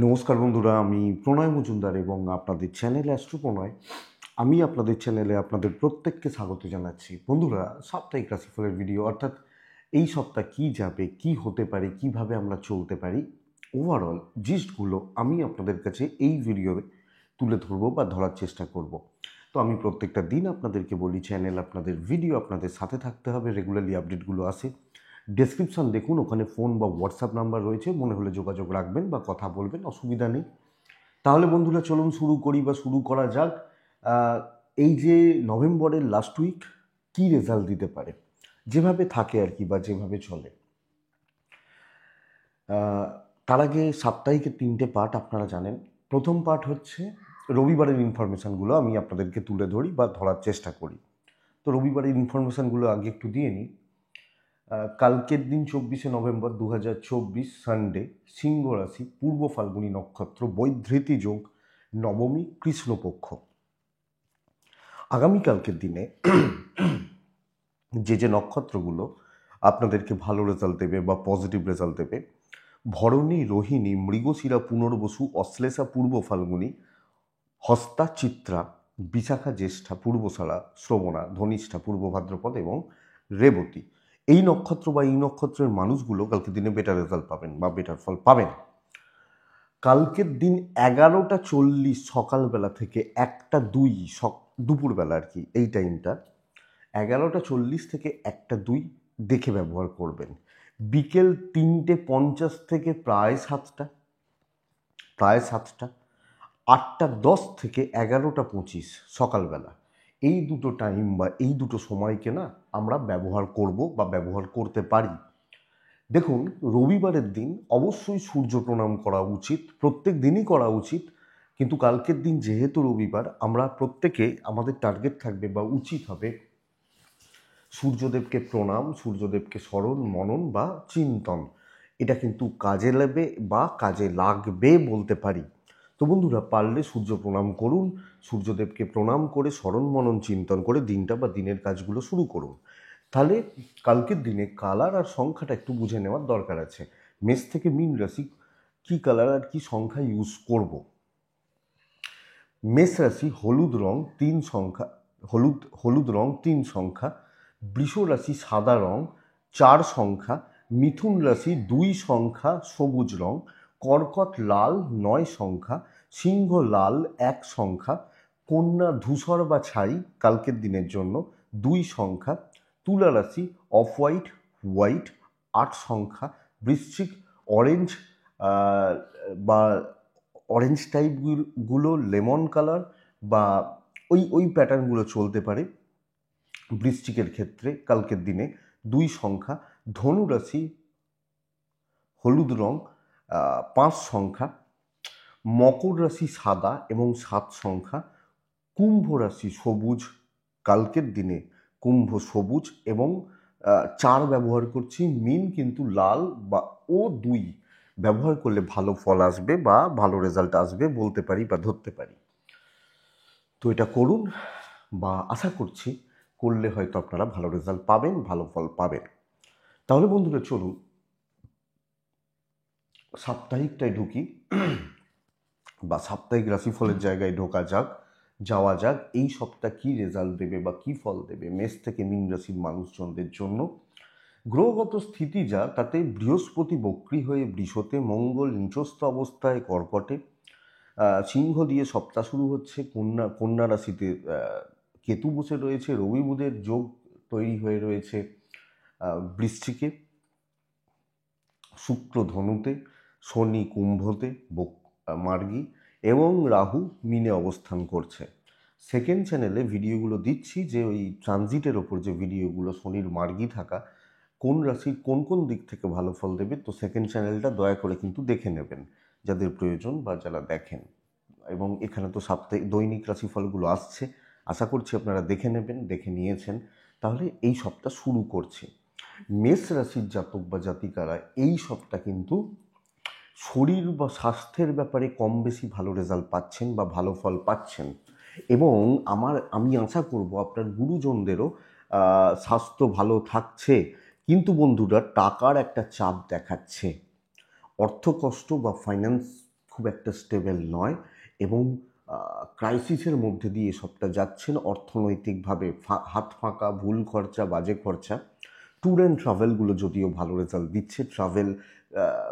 নমস্কার বন্ধুরা, আমি প্রণয় মজুমদার এবং আপনাদের চ্যানেল অ্যাস্ট্রো প্রণয়। আমি আপনাদের চ্যানেলে আপনাদের প্রত্যেককে স্বাগত জানাচ্ছি। বন্ধুরা, সাপ্তাহিক রাশিফলের ভিডিও, অর্থাৎ এই সপ্তাহ কী যাবে, কি হতে পারে, কিভাবে আমরা চলতে পারি, ওভারঅল জিস্টগুলো আমি আপনাদের কাছে এই ভিডিওতে তুলে ধরবো বা ধরার চেষ্টা করব। তো আমি প্রত্যেকটা দিন আপনাদেরকে বলি, চ্যানেল আপনাদের, ভিডিও আপনাদের সাথে থাকতে হবে, রেগুলারলি আপডেটগুলো আসে। ডেসক্রিপশন দেখুন, ওখানে ফোন বা হোয়াটসঅ্যাপ নাম্বার রয়েছে, মনে হলে যোগাযোগ রাখবেন বা কথা বলবেন, অসুবিধা নেই। তাহলে বন্ধুরা চলুন শুরু করি বা শুরু করা যাক। এই যে নভেম্বরের লাস্ট উইক কী রেজাল্ট দিতে পারে, যেভাবে থাকে আর কি, বা যেভাবে চলে। তার আগে সাপ্তাহিকের 3টে পার্ট আপনারা জানেন। প্রথম পার্ট হচ্ছে রবিবারের ইনফরমেশানগুলো আমি আপনাদেরকে তুলে ধরি বা ধরার চেষ্টা করি। তো রবিবারের ইনফরমেশানগুলো আগে একটু দিয়ে নিই। কালকের দিন 24শে নভেম্বর 2024 সানডে, সিংহ রাশি, পূর্ব ফাল্গুনী নক্ষত্র, বৈধৃতি যোগ, নবমী, কৃষ্ণপক্ষ। আগামীকালকের দিনে যে নক্ষত্রগুলো আপনাদেরকে ভালো রেজাল্ট দেবে বা পজিটিভ রেজাল্ট দেবে: ভরণী, রোহিণী, মৃগশিরা, পুনর্বসু, অশ্লেষা, পূর্ব ফাল্গুনী, হস্তা, চিত্রা, বিশাখা, জ্যেষ্ঠা, পূর্বশালা, শ্রবণা, ধনিষ্ঠা, পূর্ব ভাদ্রপদ এবং রেবতী। এই নক্ষত্র বা এই নক্ষত্রের মানুষগুলো কালকে দিনে বেটার রেজাল্ট পাবেন বা বেটার ফল পাবেন। কালকের দিন 11:40 সকালবেলা থেকে 1:02 দুপুরবেলা আর কি, এই টাইমটা 11:40 থেকে 1:02 দেখে ব্যবহার করবেন। বিকেল 3:50 থেকে প্রায় 7টা, 8:10 থেকে 11:25 সকালবেলা, এই দুটো টাইম বা এই দুটো সময়কে না আমরা ব্যবহার করব বা ব্যবহার করতে পারি। দেখুন, রবিবারের দিন অবশ্যই সূর্য প্রণাম করা উচিত, প্রত্যেক দিনই করা উচিত, কিন্তু কালকের দিন যেহেতু রবিবার, আমরা প্রত্যেকে, আমাদের টার্গেট থাকবে বা উচিত হবে সূর্যদেবকে প্রণাম, সূর্যদেবকে স্মরণ, মনন বা চিন্তন। এটা কিন্তু কাজে লাগবে বা কাজে লাগবে বলতে পারি। তো বন্ধুরা, পারলে সূর্য প্রণাম করুন, সূর্যদেবকে প্রণাম করে স্মরণ, মনন, চিন্তন করে দিনটা বা দিনের কাজগুলো শুরু করুন। তাহলে কালকের দিনে কালার আর সংখ্যাটা একটু বুঝে নেওয়ার দরকার আছে। মেষ থেকে মীন রাশি কী কালার আর কি সংখ্যা ইউজ করব। মেষ রাশি হলুদ রং 3 সংখ্যা, হলুদ রং 3 সংখ্যা। বৃষ রাশি সাদা রং 4 সংখ্যা। মিথুন রাশি 2 সংখ্যা, সবুজ রং। কর্কট লাল 9 সংখ্যা। সিংহ লাল 1 সংখ্যা। কন্যা ধূসর বা ছাই কালকের দিনের জন্য 2 সংখ্যা। তুলা রাশি অফ হোয়াইট, হোয়াইট 8 সংখ্যা। বৃশ্চিক অরেঞ্জ বা অরেঞ্জ টাইপগুলো, লেমন কালার বা ওই প্যাটার্নগুলো চলতে পারে বৃশ্চিকের ক্ষেত্রে কালকের দিনে 2 সংখ্যা। ধনু রাশি হলুদ রং 5 সংখ্যা। মকর রাশি সাদা এবং 7 সংখ্যা। কুম্ভ রাশি সবুজ কালকের দিনে, কুম্ভ সবুজ এবং 4 ব্যবহার করছি। মীন কিন্তু লাল বা 2 ব্যবহার করলে ভালো ফল আসবে বা ভালো রেজাল্ট আসবে বলতে পারি বা ধরতে পারি। তো এটা করুন, বা আশা করছি করলে হয়তো আপনারা ভালো রেজাল্ট পাবেন, ভালো ফল পাবেন। তাহলে বন্ধুরা চলুন সাপ্তাহিকটায় ঢুকি বা সাপ্তাহিক রাশিফলের জায়গায় যাওয়া যাক। এই সপ্তাহ কী রেজাল্ট দেবে বা কী ফল দেবে মেষ থেকে মীন রাশির মানুষজনদের জন্য। গ্রহগত স্থিতি যা, তাতে বৃহস্পতি বক্রী হয়ে বৃষতে, মঙ্গল নিচস্থ অবস্থায় কর্কটে, সিংহ দিয়ে সপ্তাহ শুরু হচ্ছে। কন্যা রাশিতে কেতু বসে রয়েছে, রবি বুধের যোগ তৈরি হয়ে রয়েছে বৃশ্চিকে, শুক্র ধনুতে, শনি কুম্ভতে মার্গী এবং রাহু মিনে অবস্থান করছে। সেকেন্ড চ্যানেলে ভিডিওগুলো দিচ্ছি যে ওই ট্রানজিটের ওপর যে ভিডিওগুলো, শনির মার্গী থাকা কোন রাশির কোন কোন দিক থেকে ভালো ফল দেবে, তো সেকেন্ড চ্যানেলটা দয়া করে কিন্তু দেখে নেবেন যাদের প্রয়োজন বা যারা দেখেন। এবং এখানে তো সাপ্তাহিক দৈনিক রাশিফলগুলো আসছে, আশা করছি আপনারা দেখে নেবেন, দেখে নিয়েছেন। তাহলে এই সপ্তাহ শুরু করছি। মেষ রাশির জাতক বা জাতিকারা এই সপ্তাহ কিন্তু শরীর বা স্বাস্থ্যের ব্যাপারে কম বেশি ভালো রেজাল্ট পাচ্ছেন বা ভালো ফল পাচ্ছেন, এবং আমি আশা করব আপনার গুরুজনদেরও স্বাস্থ্য ভালো থাকছে। কিন্তু বন্ধুরা, টাকার একটা চাপ দেখাচ্ছে, অর্থকষ্ট বা ফাইন্যান্স খুব একটা স্টেবল নয় এবং ক্রাইসিসের মধ্যে দিয়ে সবটা যাচ্ছেন অর্থনৈতিকভাবে, হাত ফাঁকা, ভুল খরচা, বাজে খরচা। ট্যুর অ্যান্ড ট্রাভেলগুলো যদিও ভালো রেজাল্ট দিচ্ছে, ট্রাভেল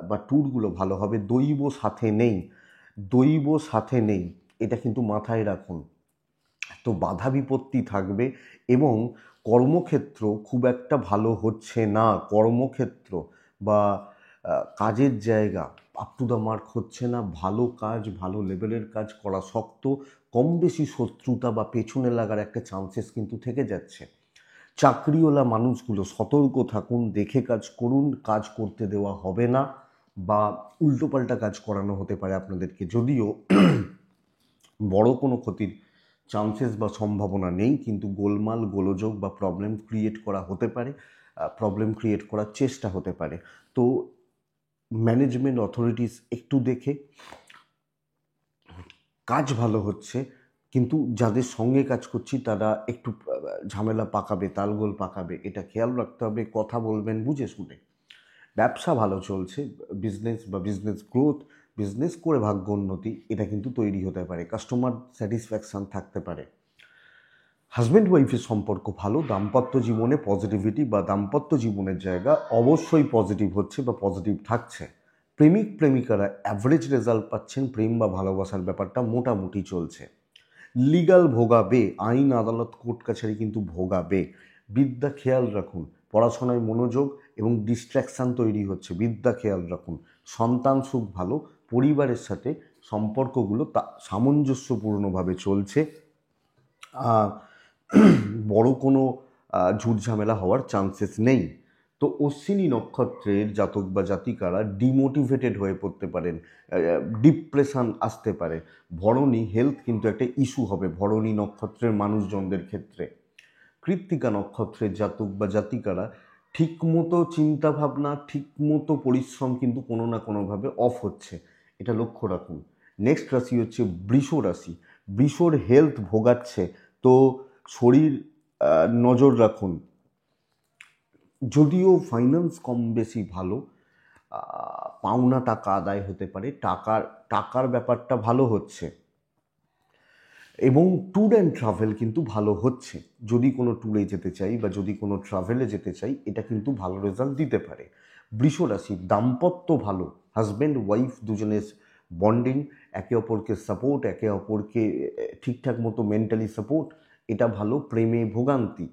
বা ট্যুরগুলো ভালো হবে। দৈব সাথে নেই, দৈব সাথে নেই, এটা কিন্তু মাথায় রাখুন। তো বাধা বিপত্তি থাকবে এবং কর্মক্ষেত্র খুব একটা ভালো হচ্ছে না। কর্মক্ষেত্র বা কাজের জায়গা আপ টু দ্য মার্ক হচ্ছে না। ভালো কাজ, ভালো লেভেলের কাজ করা শক্ত, কম বেশি শত্রুতা বা পেছনে লাগার একটা চান্সেস কিন্তু থেকে যাচ্ছে। চাকরিওয়ালা মানুষগুলো সতর্ক থাকুন, দেখে কাজ করুন, কাজ করতে দেওয়া হবে না বা উল্টোপাল্টা কাজ করানো হতে পারে আপনাদেরকে। যদিও বড় কোনো ক্ষতির চান্সেস বা সম্ভাবনা নেই, কিন্তু গোলমাল, গোলযোগ বা প্রবলেম ক্রিয়েট করা হতে পারে, প্রবলেম ক্রিয়েট করার চেষ্টা হতে পারে। তো ম্যানেজমেন্ট অথরিটিস একটু দেখে, কাজ ভালো হচ্ছে কিন্তু যাদের সঙ্গে কাজ করছি তারা একটু ঝামেলা পাকাবে, তালগোল পাকাবে, এটা খেয়াল রাখতে হবে। কথা বলবেন বুঝে শুনে। ব্যবসা ভালো চলছে, বিজনেস বা বিজনেস গ্রোথ, বিজনেস করে ভাগ্য উন্নতি, এটা কিন্তু তৈরি হতে পারে। কাস্টমার স্যাটিসফ্যাকশান থাকতে পারে। হাজব্যান্ড ওয়াইফের সম্পর্ক ভালো, দাম্পত্য জীবনে পজিটিভিটি বা দাম্পত্য জীবনের জায়গা অবশ্যই পজিটিভ হচ্ছে বা পজিটিভ থাকছে। প্রেমিক প্রেমিকারা অ্যাভারেজ রেজাল্ট পাচ্ছেন, প্রেম বা ভালোবাসার ব্যাপারটা মোটামুটি চলছে। লিগাল ভোগাবে, আইন আদালত কোর্ট কাছারি কিন্তু ভোগাবে। বিদ্যা খেয়াল রাখুন, পড়াশোনায় মনোযোগ এবং ডিস্ট্র্যাকশান তৈরি হচ্ছে, বিদ্যা খেয়াল রাখুন। সন্তান সুখ ভালো, পরিবারের সাথে সম্পর্কগুলো সামঞ্জস্যপূর্ণভাবে চলছে। বড় কোনো ঝুট ঝামেলা হওয়ার চান্সেস নেই। তো অশ্বিনী নক্ষত্রের জাতক বা জাতিকারা ডিমোটিভেটেড হয়ে পড়তে পারেন, ডিপ্রেশন আসতে পারে। ভরণী হেলথ কিন্তু একটা ইস্যু হবে ভরণী নক্ষত্রের মানুষজনদের ক্ষেত্রে। কৃত্তিকা নক্ষত্রের জাতক বা জাতিকারা ঠিকমতো চিন্তাভাবনা, ঠিকমতো পরিশ্রম কিন্তু কোনো না কোনোভাবে অফ হচ্ছে, এটা লক্ষ্য রাখুন। নেক্সট রাশি হচ্ছে বৃষ রাশি। বৃষর হেলথ ভোগাচ্ছে, তো শরীর নজর রাখুন। যদিও ফাইন্যান্স কম বেশি ভালো, পাওনা টাকা আদায় হতে পারে, টাকার ব্যাপারটা ভালো হচ্ছে এবং ট্যুর অ্যান্ড ট্রাভেল কিন্তু ভালো হচ্ছে। যদি কোনো ট্যুরে যেতে চাই বা যদি কোনো ট্রাভেলে যেতে চাই, এটা কিন্তু ভালো রেজাল্ট দিতে পারে। বৃষ রাশি, দাম্পত্য ভালো, হাজব্যান্ড ওয়াইফ দুজনের বন্ডিং, একে অপরকে সাপোর্ট, একে অপরকে ঠিকঠাক মতো মেন্টালি সাপোর্ট, এটা ভালো। প্রেমে ভোগান্তি,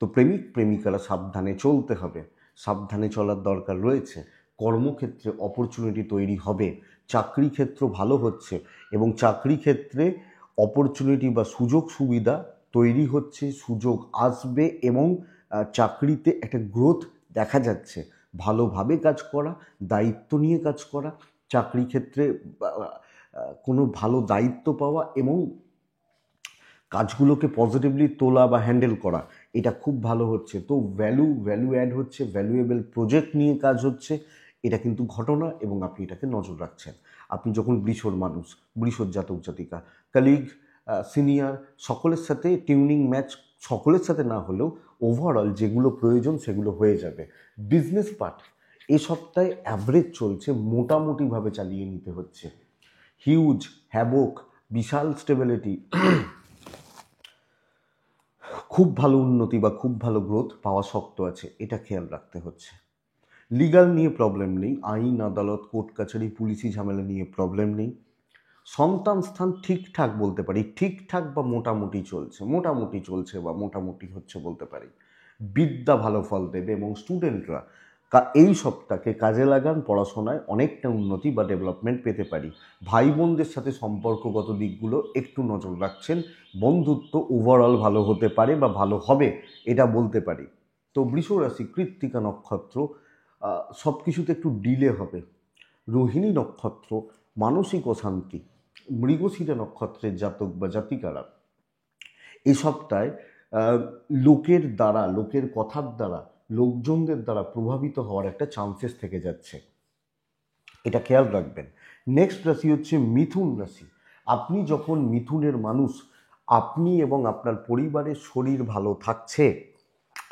তো প্রেমিক প্রেমিকারা সাবধানে চলতে হবে, সাবধানে চলার দরকার রয়েছে। কর্মক্ষেত্রে অপরচুনিটি তৈরি হবে, চাকরি ক্ষেত্র ভালো হচ্ছে এবং চাকরি ক্ষেত্রে অপরচুনিটি বা সুযোগ সুবিধা তৈরি হচ্ছে, সুযোগ আসবে এবং চাকরিতে একটা গ্রোথ দেখা যাচ্ছে। ভালোভাবে কাজ করা, দায়িত্ব নিয়ে কাজ করা, চাকরি ক্ষেত্রে কোনো ভালো দায়িত্ব পাওয়া এবং কাজগুলোকে পজিটিভলি তোলা বা হ্যান্ডেল করা, এটা খুব ভালো হচ্ছে। তো ভ্যালু অ্যাড হচ্ছে, ভ্যালুয়েবল প্রজেক্ট নিয়ে কাজ হচ্ছে, এটা কিন্তু ঘটনা এবং আপনি এটাকে নজর রাখছেন। আপনি যখন বৃষর মানুষ, বৃষর জাতক জাতিকা, কলিগ, সিনিয়র, সকলের সাথে টিউনিং ম্যাচ, সকলের সাথে না হলেও ওভারঅল যেগুলো প্রয়োজন সেগুলো হয়ে যাবে। বিজনেস পার্ট এ সপ্তাহে অ্যাভারেজ চলছে, মোটামুটিভাবে চালিয়ে নিতে হচ্ছে। হিউজ হ্যাভক, বিশাল স্টেবিলিটি, খুব ভালো উন্নতি বা খুব ভালো গ্রোথ পাওয়া শক্ত আছে, এটা খেয়াল রাখতে হচ্ছে। লিগাল নিয়ে প্রবলেম নেই, আইন আদালত কোর্ট কাছারি পুলিশি ঝামেলা নিয়ে প্রবলেম নেই। সন্তান স্থান ঠিকঠাক বলতে পারি, ঠিকঠাক বা মোটামুটি চলছে, মোটামুটি চলছে বা মোটামুটি হচ্ছে বলতে পারি। বিদ্যা ভালো ফল দেবে এবং স্টুডেন্টরা এই সপ্তাহকে কাজে লাগান, পড়াশোনায় অনেকটা উন্নতি বা ডেভেলপমেন্ট পেতে পারি। ভাই বোনদের সাথে সম্পর্কগত দিকগুলো একটু নজর রাখছেন, বন্ধুত্ব ওভারঅল ভালো হতে পারে বা ভালো হবে, এটা বলতে পারি। তো বৃষ রাশি, কৃত্তিকা নক্ষত্র, সব কিছুতে একটু ডিলে হবে। রোহিণী নক্ষত্র, মানসিক অশান্তি। মৃগশিরা নক্ষত্রের জাতক বা জাতিকারা এই সপ্তাহে লোকের দ্বারা, লোকের কথার দ্বারা, লোকজনদের দ্বারা প্রভাবিত হওয়ার একটা চান্সেস থেকে যাচ্ছে, এটা খেয়াল রাখবেন। নেক্সট রাশি হচ্ছে মিথুন রাশি। আপনি যখন মিথুনের মানুষ, আপনি এবং আপনার পরিবারের শরীর ভালো থাকছে,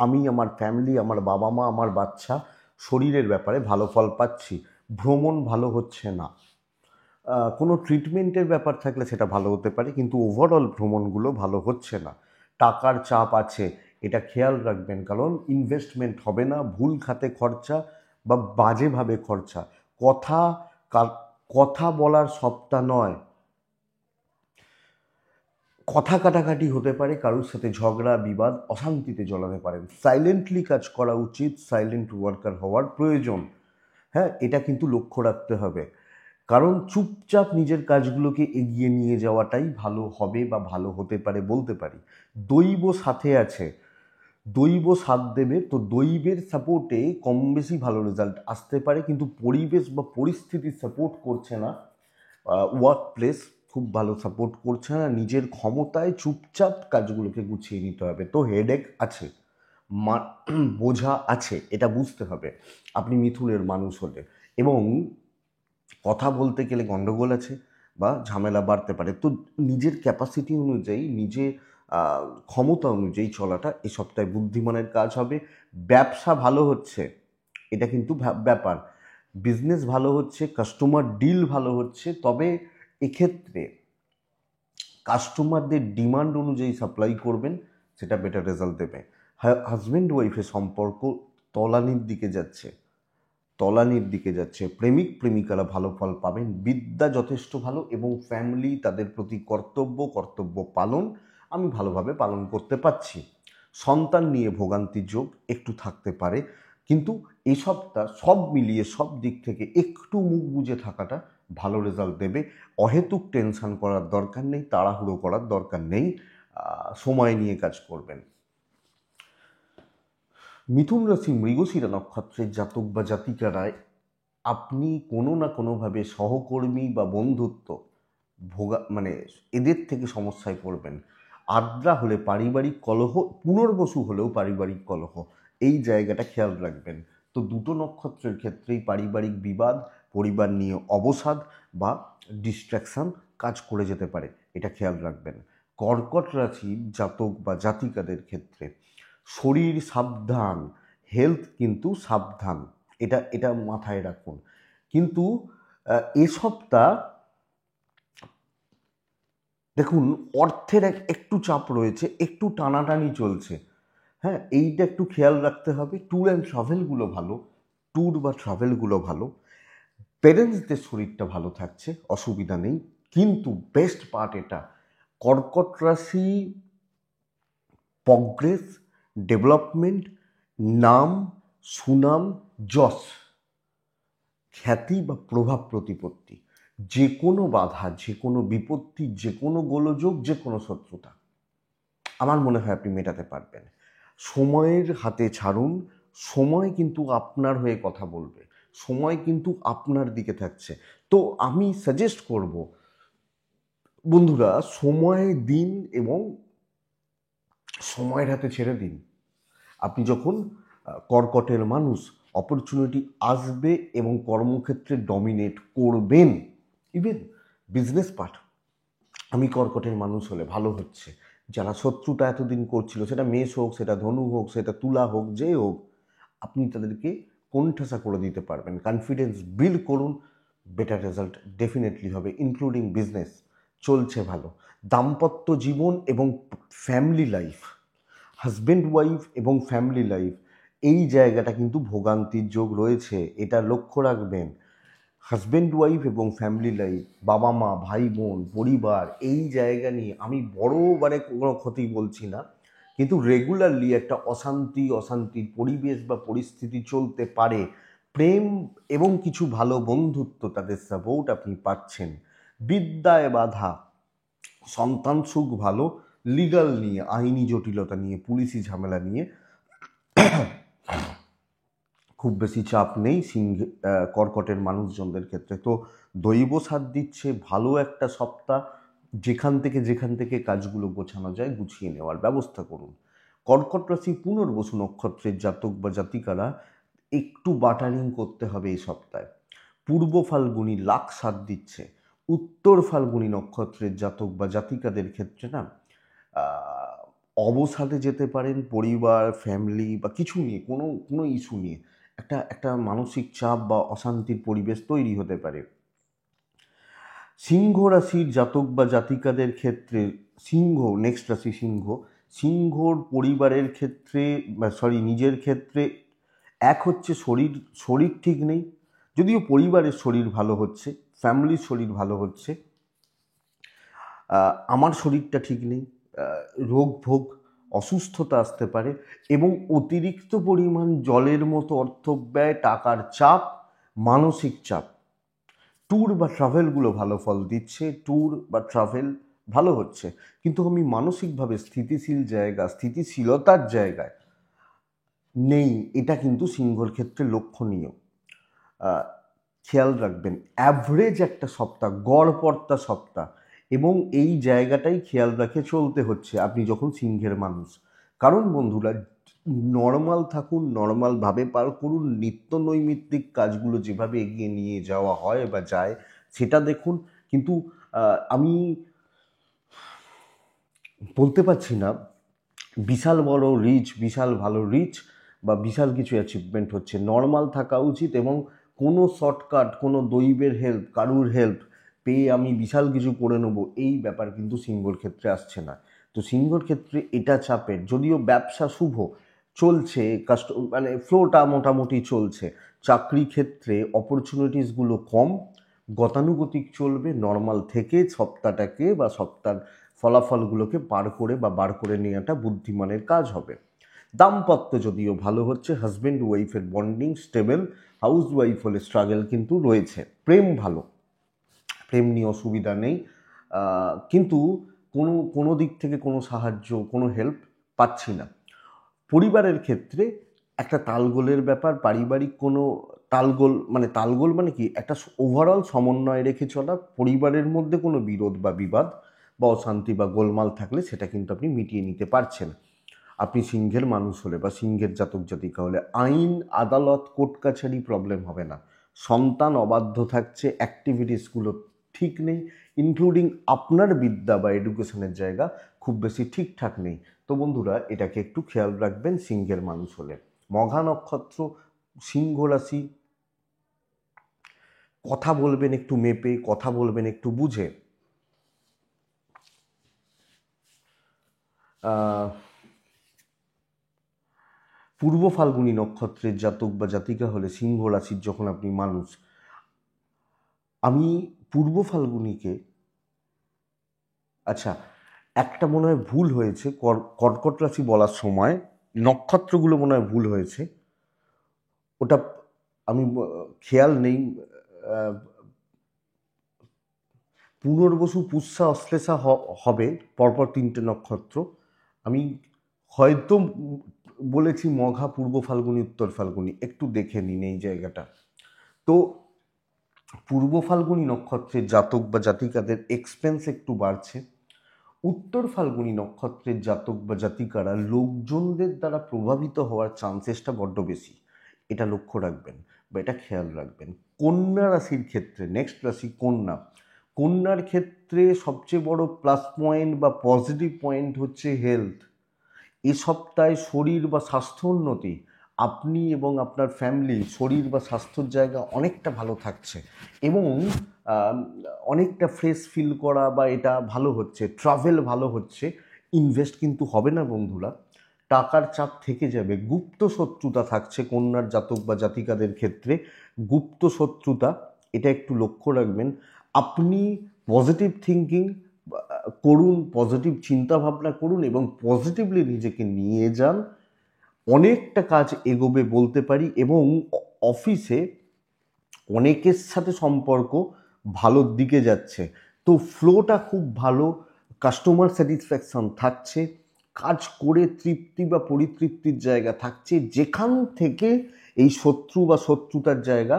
আমি, আমার ফ্যামিলি, আমার বাবা মা, আমার বাচ্চা শরীরের ব্যাপারে ভালো ফল পাচ্ছি। ভ্রমণ ভালো হচ্ছে না, কোনো ট্রিটমেন্টের ব্যাপার থাকলে সেটা ভালো হতে পারে, কিন্তু ওভারঅল ভ্রমণগুলো ভালো হচ্ছে না। টাকার চাপ আছে, এটা খেয়াল রাখবেন, কারণ ইনভেস্টমেন্ট হবে না, ভুল খাতে খরচা বা বাজেভাবে খরচা। কথা কথা বলার সবটা নয়, কথা কাটাকাটি হতে পারে, কারোর সাথে ঝগড়া বিবাদ অশান্তিতে জড়াতে পারেন। সাইলেন্টলি কাজ করা উচিত, সাইলেন্ট ওয়ার্কার হওয়ার প্রয়োজন। হ্যাঁ, এটা কিন্তু লক্ষ্য রাখতে হবে, কারণ চুপচাপ নিজের কাজগুলোকে এগিয়ে নিয়ে যাওয়াটাই ভালো হবে বা ভালো হতে পারে বলতে পারি। দৈব সাথে আছে, দৈব সাথ দেবে, তো দৈবের সাপোর্টে কম বেশি ভালো রেজাল্ট আসতে পারে, কিন্তু পরিবেশ বা পরিস্থিতি সাপোর্ট করছে না, ওয়ার্ক প্লেস খুব ভালো সাপোর্ট করছে না, নিজের ক্ষমতায় চুপচাপ কাজগুলোকে গুছিয়ে নিতে হবে। তো হেডেক আছে, বোঝা আছে, এটা বুঝতে হবে আপনি মিথুনের মানুষ হলে। এবং কথা বলতে গেলে গন্ডগোল আছে বা ঝামেলা বাড়তে পারে, তো নিজের ক্যাপাসিটি অনুযায়ী, নিজের ক্ষমতা অনুযায়ী চলাটা এ সপ্তাহে বুদ্ধিমানের কাজ হবে। ব্যবসা ভালো হচ্ছে, এটা কিন্তু ব্যাপার, বিজনেস ভালো হচ্ছে, কাস্টমার ডিল ভালো হচ্ছে, তবে এক্ষেত্রে কাস্টমারদের ডিমান্ড অনুযায়ী সাপ্লাই করবেন, সেটা বেটার রেজাল্ট দেবে। হাজব্যান্ড ওয়াইফের সম্পর্ক তলানির দিকে যাচ্ছে, তলানির দিকে যাচ্ছে, প্রেমিক প্রেমিকারা ভালো ফল পাবেন, বিদ্যা যথেষ্ট ভালো, এবং ফ্যামিলি তাদের প্রতি কর্তব্য পালন আমি ভালোভাবে পালন করতে পারছি। সন্তান নিয়ে ভোগান্তির যোগ একটু থাকতে পারে, কিন্তু এই সবটা সব মিলিয়ে সব দিক থেকে একটু মুখ বুজে থাকাটা ভালো রেজাল্ট দেবে। অহেতুক টেনশন করার দরকার নেই, তাড়াহুড়ো করার দরকার নেই, সময় নিয়ে কাজ করবেন। মিথুন রাশি মৃগশিরা নক্ষত্রের জাতক বা জাতিকারায় আপনি কোনো না কোনোভাবে সহকর্মী বা বন্ধুত্ব মানে এদের থেকে সমস্যায় পড়বেন। আর্দ্রা হলে পারিবারিক কলহ, পুনর্বসু হলেও পারিবারিক কলহ, এই জায়গাটা খেয়াল রাখবেন। তো দুটো নক্ষত্রের ক্ষেত্রেই পারিবারিক বিবাদ, পরিবার নিয়ে অবসাদ বা ডিস্ট্র্যাকশন কাজ করে যেতে পারে, এটা খেয়াল রাখবেন। কর্কট রাশির জাতক বা জাতিকাদের ক্ষেত্রে শরীর সাবধান, হেলথ কিন্তু সাবধান, এটা এটা মাথায় রাখুন। কিন্তু এ সপ্তাহ দেখুন অর্থের একটু চাপ রয়েছে, একটু টানাটানি চলছে। হ্যাঁ, এইটা একটু খেয়াল রাখতে হবে। ট্যুর অ্যান্ড ট্রাভেলগুলো ভালো, ট্যুর বা ট্রাভেলগুলো ভালো। পেরেন্টসদের শরীরটা ভালো থাকছে, অসুবিধা নেই, কিন্তু বেস্ট পার্ট এটা, কর্কট রাশি প্রগ্রেস, ডেভেলপমেন্ট, নাম, সুনাম, যশ, খ্যাতি বা প্রভাব প্রতিপত্তি, যে কোনো বাধা, যে কোনো বিপত্তি, যে কোনো গোলযোগ, যে কোনো শত্রুতা আমার মনে হয় আপনি মেটাতে পারবেন। সময়ের হাতে ছাড়ুন, সময় কিন্তু আপনার হয়ে কথা বলবে, সময় কিন্তু আপনার দিকে থাকছে। তো আমি সাজেস্ট করব বন্ধুরা, সময় দিন এবং সময়ের হাতে ছেড়ে দিন। আপনি যখন কর্কটের মানুষ, অপরচুনিটি আসবে এবং কর্মক্ষেত্রে ডমিনেট করবেন। ইভেন বিজনেস পার্ট, আমি কর্কটের মানুষ হলে ভালো হচ্ছে। যারা শত্রুতা এতদিন করছিল, সেটা মেষ হোক, সেটা ধনু হোক, সেটা তুলা হোক, যে হোক, আপনি তাদেরকে কোণঠাসা করে দিতে পারবেন। কনফিডেন্স বিল্ড করুন, বেটার রেজাল্ট ডেফিনেটলি হবে। ইনক্লুডিং বিজনেস চলছে ভালো। দাম্পত্য জীবন এবং ফ্যামিলি লাইফ, হাজব্যান্ড ওয়াইফ এবং ফ্যামিলি লাইফ, এই জায়গাটা কিন্তু ভোগান্তির যোগ রয়েছে, এটা লক্ষ্য রাখবেন। হাজব্যান্ড ওয়াইফ এবং ফ্যামিলি লাইফ, বাবা মা, ভাই বোন, পরিবার, এই জায়গা নিয়ে আমি বড়বারে কোনো ক্ষতি বলছি না, কিন্তু রেগুলারলি একটা অশান্তির পরিবেশ বা পরিস্থিতি চলতে পারে। প্রেম এবং কিছু ভালো বন্ধুত্ব, তাদের সাপোর্ট আপনি পাচ্ছেন। বিদ্যায় বাধা, সন্তান সুখ ভালো, লিগাল নিয়ে, আইনি জটিলতা নিয়ে, পুলিশি ঝামেলা নিয়ে খুব বেশি চাপ নেই কর্কটের মানুষজনদের ক্ষেত্রে। তো দৈব সাথ দিচ্ছে, ভালো একটা সপ্তাহ, যেখান থেকে কাজগুলো গোছানো যায় গুছিয়ে নেওয়ার ব্যবস্থা করুন। কর্কট রাশি পুনর্বসু নক্ষত্রের জাতক বা জাতিকারা একটু বাটারিং করতে হবে এই সপ্তাহে। পূর্ব ফাল্গুনি লাখ সাথ দিচ্ছে, উত্তর ফাল্গুনি নক্ষত্রের জাতক বা জাতিকাদের ক্ষেত্রে না অবসাদে যেতে পারেন, পরিবার, ফ্যামিলি বা কিছু নিয়ে, কোনো ইস্যু নিয়ে একটা মানসিক চাপ বা অশান্তির পরিবেশ তৈরি হতে পারে। সিংহ রাশির জাতক বা জাতিকাদের ক্ষেত্রে সিংহ, নেক্সট রাশি সিংহ, সিংহর পরিবারের ক্ষেত্রে নিজের ক্ষেত্রে এক হচ্ছে শরীর শরীর ঠিক নেই, যদিও পরিবারের শরীর ভালো হচ্ছে, ফ্যামিলির শরীর ভালো হচ্ছে, আমার শরীরটা ঠিক নেই, রোগ ভোগ অসুস্থতা আসতে পারে এবং অতিরিক্ত পরিমাণ জলের মতো অর্থব্যয়, টাকার চাপ, মানসিক চাপ। ট্যুর বা ট্রাভেলগুলো ভালো ফল দিচ্ছে, ট্যুর বা ট্রাভেল ভালো হচ্ছে, কিন্তু আমি মানসিকভাবে স্থিতিশীলতার জায়গায় নেই, এটা কিন্তু সিংহর ক্ষেত্রে লক্ষণীয়। খেয়াল রাখবেন, অ্যাভারেজ একটা সপ্তাহ, গড়পড়তা সপ্তাহ, এবং এই জায়গাটাই খেয়াল রাখে চলতে হচ্ছে আপনি যখন সিংহের মানুষ। কারণ বন্ধুরা, নর্মাল থাকুন, নর্মালভাবে পার করুন, নিত্য নৈমিত্তিক কাজগুলো যেভাবে এগিয়ে নিয়ে যাওয়া হয় বা যায় সেটা দেখুন। কিন্তু আমি বলতে পারছি না বিশাল বড় রিচ, বিশাল ভালো রিচ বা বিশাল কিছু অ্যাচিভমেন্ট হচ্ছে। নর্মাল থাকা উচিত এবং কোনো শর্টকাট, কোনো দৈবের হেল্প, কারুর হেল্প পেয়ে আমি বিশাল কিছু করে নেবো, এই ব্যাপার কিন্তু সিংহর ক্ষেত্রে আসছে না। তো সিংহর ক্ষেত্রে এটা চাপের, যদিও ব্যবসা শুভ চলছে, মানে ফ্লোটা মোটামুটি চলছে। চাকরি ক্ষেত্রে অপরচুনিটিসগুলো কম, গতানুগতিক চলবে, নর্মাল থেকে সপ্তাহটাকে বা সপ্তাহ ফলাফলগুলোকে বার করে নেওয়াটা বুদ্ধিমানের কাজ হবে। দাম্পত্য যদিও ভালো হচ্ছে, হাজব্যান্ড ওয়াইফের বন্ডিং স্টেবল, হাউস ওয়াইফ হলে স্ট্রাগল কিন্তু রয়েছে। প্রেম ভালো, প্রেম নিয়ে অসুবিধা নেই, কিন্তু কোনো কোনো দিক থেকে কোনো সাহায্য, কোনো হেল্প পাচ্ছি না। পরিবারের ক্ষেত্রে একটা তালগোলের ব্যাপার, পারিবারিক কোনো তালগোল মানে কি, একটা ওভারঅল সমন্বয় রেখে চলা, পরিবারের মধ্যে কোনো বিরোধ বা বিবাদ বা অশান্তি বা গোলমাল থাকলে সেটা কিন্তু আপনি মিটিয়ে নিতে পারছেন। আপনি সিংহের মানুষ হলে বা সিংহের জাতক জাতিকা হলে আইন, আদালত, কোর্ট কাছারি প্রবলেম হবে না। সন্তান অবাধ্য থাকছে, অ্যাক্টিভিটিসগুলো ঠিক নেই, ইনক্লুডিং আপনার বিদ্যা বা এডুকেশনের জায়গা খুব বেশি ঠিকঠাক নেই। তো বন্ধুরা, এটাকে একটু খেয়াল রাখবেন সিংহের মানুষ হলে। মঘা নক্ষত্র, সিংহ রাশি, কথা বলবেন একটু মেপে, কথা বলবেন একটু বুঝে। পূর্ব ফাল্গুনী নক্ষত্রের জাতক বা জাতিকা হলে সিংহ রাশির যখন আপনি মানুষ, আমি পূর্ব ফাল্গুনীকে, আচ্ছা, একটা মনে হয় ভুল হয়েছে, কর্কট রাশি বলার সময় নক্ষত্রগুলো মনে হয় ভুল হয়েছে, ওটা আমি খেয়াল নেই। পুনর্বসু, পুষ্যা, অশ্লেষা হবে পরপর 3টে নক্ষত্র। আমি হয়তো বলেছি মঘা, পূর্ব ফাল্গুনী, উত্তর ফাল্গুনী, একটু দেখে নিন এই জায়গাটা। তো পূর্ব ফাল্গুনী নক্ষত্রের জাতক বা জাতিকাদের এক্সপেন্স একটু বাড়ছে। উত্তর ফাল্গুনী নক্ষত্রের জাতক বা জাতিকারা লোকজনদের দ্বারা প্রভাবিত হওয়ার চান্সেসটা বড্ড বেশি, এটা লক্ষ্য রাখবেন বা এটা খেয়াল রাখবেন। কন্যা রাশির ক্ষেত্রে, নেক্সট রাশি কন্যা, কন্যার ক্ষেত্রে সবচেয়ে বড় প্লাস পয়েন্ট বা পজিটিভ পয়েন্ট হচ্ছে হেলথ। এ সপ্তাহে শরীর বা স্বাস্থ্য উন্নতি, আপনি এবং আপনার ফ্যামিলি শরীর বা স্বাস্থ্যর জায়গা অনেকটা ভালো থাকছে এবং অনেকটা ফ্রেশ ফিল করা বা এটা ভালো হচ্ছে, ট্রাভেল ভালো হচ্ছে। ইনভেস্ট কিন্তু হবে না বন্ধুরা, টাকার চাপ থেকে যাবে। গুপ্ত শত্রুতা থাকছে কন্যার জাতক বা জাতিকাদের ক্ষেত্রে, গুপ্ত শত্রুতা, এটা একটু লক্ষ্য রাখবেন। আপনি পজিটিভ থিঙ্কিং করুন, পজিটিভ চিন্তা ভাবনা করুন এবং পজিটিভলি নিজেকে নিয়ে যান, অনেকটা কাজ এগোবে বলতে পারি। এবং অফিসে অনেকের সাথে সম্পর্ক ভালোর দিকে যাচ্ছে, তো ফ্লোটা খুব ভালো, কাস্টমার স্যাটিসফ্যাকশন থাকছে, কাজ করে তৃপ্তি বা পরিতৃপ্তির জায়গা থাকছে, যেখান থেকে এই শত্রু বা শত্রুতার জায়গা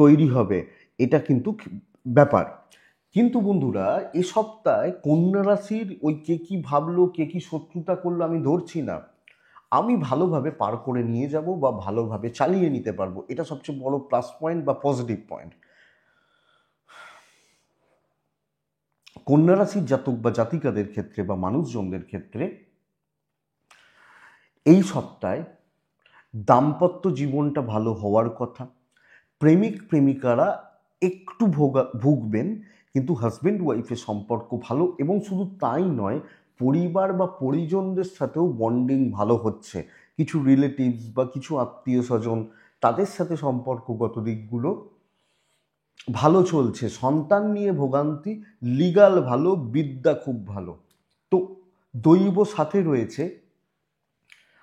তৈরি হবে, এটা কিন্তু ব্যাপার। কিন্তু বন্ধুরা, এ সপ্তাহে কন্যা রাশির ওই কে কি ভাবলো, কে কি শত্রুতা করলো আমি ধরছি না, আমি ভালোভাবে পার করে নিয়ে যাব বা ভালোভাবে চালিয়ে নিতে পারবো, এটা সবচেয়ে বড় প্লাস পয়েন্ট বা পজিটিভ পয়েন্ট। কন্যা রাশির জাতক বা জাতিকাদের ক্ষেত্রে বা মানুষজনদের ক্ষেত্রে এই সপ্তাহে দাম্পত্য জীবনটা ভালো হওয়ার কথা। প্রেমিক প্রেমিকারা একটু ভুগবেন, কিন্তু হাজব্যান্ড ওয়াইফের সম্পর্ক ভালো, এবং শুধু তাই নয়, পরিবার বা পরিজনদের সাথেও বন্ডিং ভালো হচ্ছে। কিছু রিলেটিভস বা কিছু আত্মীয় স্বজন, তাদের সাথে সম্পর্কগত দিকগুলো ভালো চলছে। সন্তান নিয়ে ভোগান্তি, লিগাল ভালো, বিদ্যা খুব ভালো। তো দৈব সাথে রয়েছে।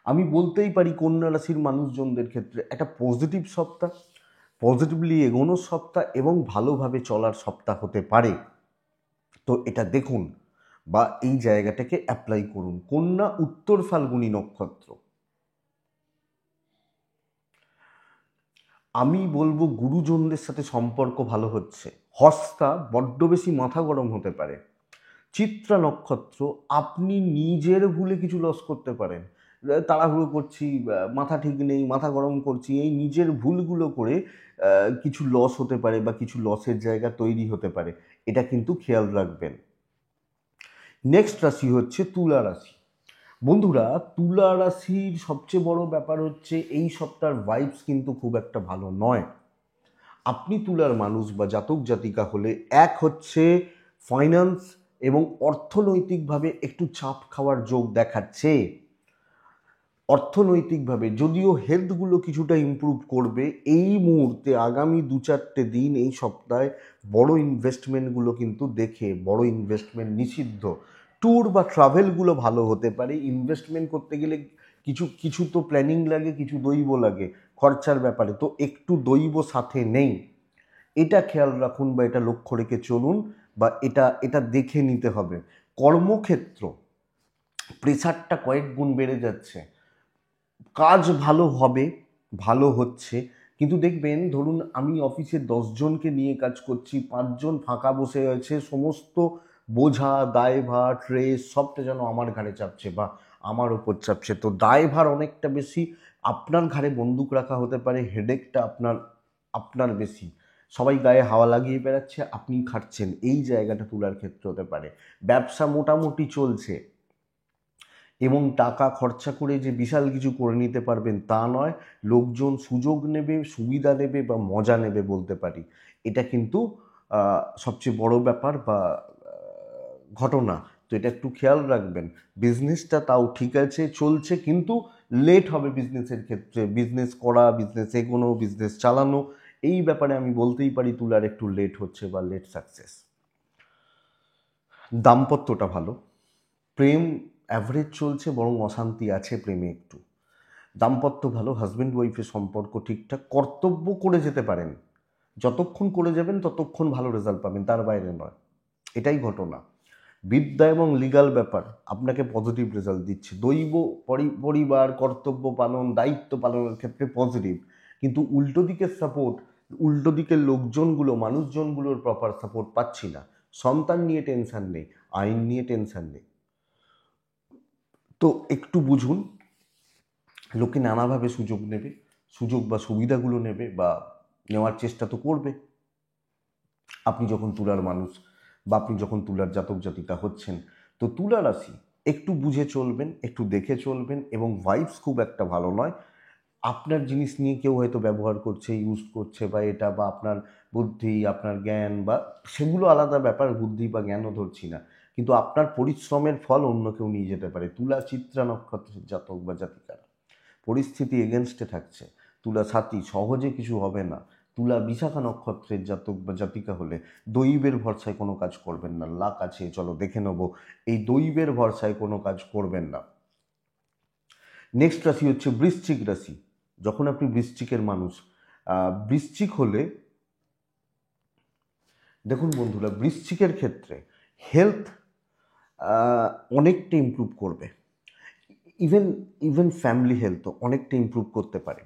আমি বলতেই পারি কন্যা রাশির মানুষজনদের ক্ষেত্রে একটা পজিটিভ সপ্তাহ, পজিটিভলি এগোনোর সপ্তাহ এবং ভালোভাবে চলার সপ্তাহ হতে পারে। তো এটা দেখুন বা এই জায়গাটাকে অ্যাপ্লাই করুন। কন্যা উত্তর ফাল্গুনী নক্ষত্র, আমি বলবো গুরুজনদের সাথে সম্পর্ক ভালো হচ্ছে। হস্তা বড্ড বেশি মাথা গরম হতে পারে। চিত্রা নক্ষত্র, আপনি নিজের ভুলে কিছু লস করতে পারেন। তাড়াহুড়ো করছি, মাথা ঠিক নেই, মাথা গরম করছি, এই নিজের ভুলগুলো করে কিছু লস হতে পারে বা কিছু লসের জায়গা তৈরি হতে পারে, এটা কিন্তু খেয়াল রাখবেন। নেক্সট রাশি হচ্ছে তুলা রাশি। বন্ধুরা, তুলা রাশির সবচেয়ে বড় ব্যাপার হচ্ছে এই সপ্তাহের ভাইবস কিন্তু খুব একটা ভালো নয়। আপনি তুলার মানুষ বা জাতক জাতিকা হলে, এক হচ্ছে ফাইন্যান্স এবং অর্থনৈতিকভাবে একটু চাপ খাওয়ার যোগ দেখাচ্ছে। অর্থনৈতিকভাবে যদিও হেলথগুলো কিছুটা ইমপ্রুভ করবে এই মুহূর্তে, আগামী 2-4টে দিন এই সপ্তাহে বড় ইনভেস্টমেন্টগুলো কিন্তু দেখে, বড় ইনভেস্টমেন্ট নিষিদ্ধ। ট্যুর বা ট্রাভেলগুলো ভালো হতে পারে। ইনভেস্টমেন্ট করতে গেলে কিছু কিছু তো প্ল্যানিং লাগে, কিছু দৈব লাগে খরচার ব্যাপারে, তো একটু দৈব সাথে নেই, এটা খেয়াল রাখুন বা এটা লক্ষ্য রেখে চলুন, বা এটা এটা দেখে নিতে হবে। কর্মক্ষেত্র প্রেশারটা কয়েক গুণ বেড়ে যাচ্ছে। কাজ ভালো হবে, ভালো হচ্ছে, কিন্তু দেখবেন ধরুন আমি অফিসে 10 জনকে নিয়ে কাজ করছি, 5 জন ফাঁকা বসে আছে, সমস্ত বোঝা দায়ভার ট্রেস সবটা যেন আমার ঘাড়ে চাপছে বা আমার ওপর চাপছে। তো দায়ভার অনেকটা বেশি, আপনার ঘাড়ে বন্দুক রাখা হতে পারে, হেডেকটা আপনার আপনার বেশি। সবাই গায়ে হাওয়া লাগিয়ে বেড়াচ্ছে, আপনি খাটছেন, এই জায়গাটা তুলার ক্ষেত্রে হতে পারে। ব্যবসা মোটামুটি চলছে, এবং টাকা খরচা করে যে বিশাল কিছু করে নিতে পারবেন তা নয়, লোকজন সুযোগ নেবে, সুবিধা নেবে বা মজা নেবে বলতে পারি। এটা কিন্তু সবচেয়ে বড় ব্যাপার বা ঘটনা। তো এটা একটু খেয়াল রাখবেন। বিজনেসটা তাও ঠিক আছে, চলছে, কিন্তু লেট হবে বিজনেসের ক্ষেত্রে। বিজনেস করা, বিজনেস এগোনো, বিজনেস চালানো, এই ব্যাপারে আমি বলতেই পারি তুলার একটু লেট হচ্ছে বা লেট সাকসেস। দাম্পত্যটা ভালো, প্রেম অ্যাভারেজ চলছে, বরং অশান্তি আছে প্রেমে একটু। দাম্পত্য ভালো, হাজব্যান্ড ওয়াইফের সম্পর্ক ঠিকঠাক, কর্তব্য করে যেতে পারেন, যতক্ষণ করে যাবেন ততক্ষণ ভালো রেজাল্ট পাবেন, তার বাইরে নয়, এটাই ঘটনা। বিদ্যা এবং লিগাল ব্যাপার আপনাকে পজিটিভ রেজাল্ট দিচ্ছে। দৈব পরিবার, কর্তব্য পালন, দায়িত্ব পালনের ক্ষেত্রে পজিটিভ, কিন্তু উল্টো দিকের সাপোর্ট, উল্টো দিকের লোকজনগুলো, মানুষজনগুলোর প্রপার সাপোর্ট পাচ্ছি না। সন্তান নিয়ে টেনশন নেই, আইন নিয়ে টেনশন নেই। তো একটু বুঝুন, লোকে নানাভাবে সুযোগ নেবে, সুযোগ বা সুবিধাগুলো নেবে বা নেওয়ার চেষ্টা তো করবে। আপনি যখন তুলার মানুষ বা আপনি যখন তুলার জাতক জাতিকা হচ্ছেন, তো তুলা রাশি একটু বুঝে চলবেন, একটু দেখে চলবেন, এবং ভাইবস খুব একটা ভালো নয়। আপনার জিনিস নিয়ে কেউ হয়তো ব্যবহার করছে, ইউজ করছে, বা এটা বা আপনার বুদ্ধি, আপনার জ্ঞান, বা সেগুলো আলাদা ব্যাপার, বুদ্ধি বা জ্ঞানও ধরছি না, কিন্তু আপনার পরিশ্রমের ফল অন্য কেউ নিয়ে যেতে পারে। তুলা চিত্রা নক্ষত্রের জাতক বা জাতিকারা, পরিস্থিতি এগেনস্টে থাকছে। তুলা সাথী, সহজে কিছু হবে না। তুলা বিশাখা নক্ষত্রের জাতক বা জাতিকা হলে দৈবের ভরসায় কোনো কাজ করবেন না। লাক আছে, চলো দেখে নেবো, এই দৈবের ভরসায় কোনো কাজ করবেন না। নেক্সট রাশি হচ্ছে বৃশ্চিক রাশি। যখন আপনি বৃশ্চিকের মানুষ, বৃশ্চিক হলে দেখুন বন্ধুরা, বৃশ্চিকের ক্ষেত্রে হেলথ অনেকটা ইমপ্রুভ করবে। ইভেন ইভেন ফ্যামিলি হেলথও অনেকটা ইমপ্রুভ করতে পারে।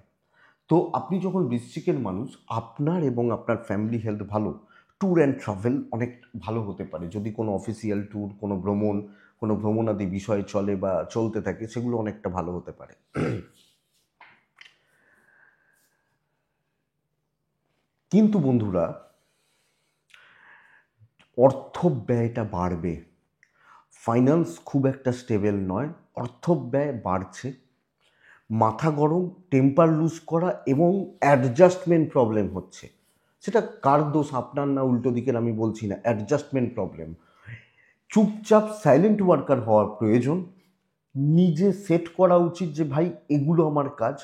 তো আপনি যখন বৃশ্চিকের মানুষ, আপনার এবং আপনার ফ্যামিলি হেলথ ভালো। ট্যুর অ্যান্ড ট্রাভেল অনেক ভালো হতে পারে, যদি কোনো অফিসিয়াল ট্যুর, কোনো ভ্রমণাদি বিষয় চলে বা চলতে থাকে, সেগুলো অনেকটা ভালো হতে পারে। কিন্তু বন্ধুরা, অর্থ ব্যয়টা বাড়বে। ফাইন্যান্স খুব একটা স্টেবল নয়, অর্থ ব্যয় বাড়ছে। মাথা গরম, টেম্পার লুজ করা এবং অ্যাডজাস্টমেন্ট প্রবলেম হচ্ছে। সেটা কার দোষ, আপনার না উল্টো দিকের আমি বলছি না, অ্যাডজাস্টমেন্ট প্রবলেম। চুপচাপ সাইলেন্ট ওয়ার্কার হওয়ার প্রয়োজন। নিজে সেট করা উচিত যে ভাই এগুলো আমার কাজ,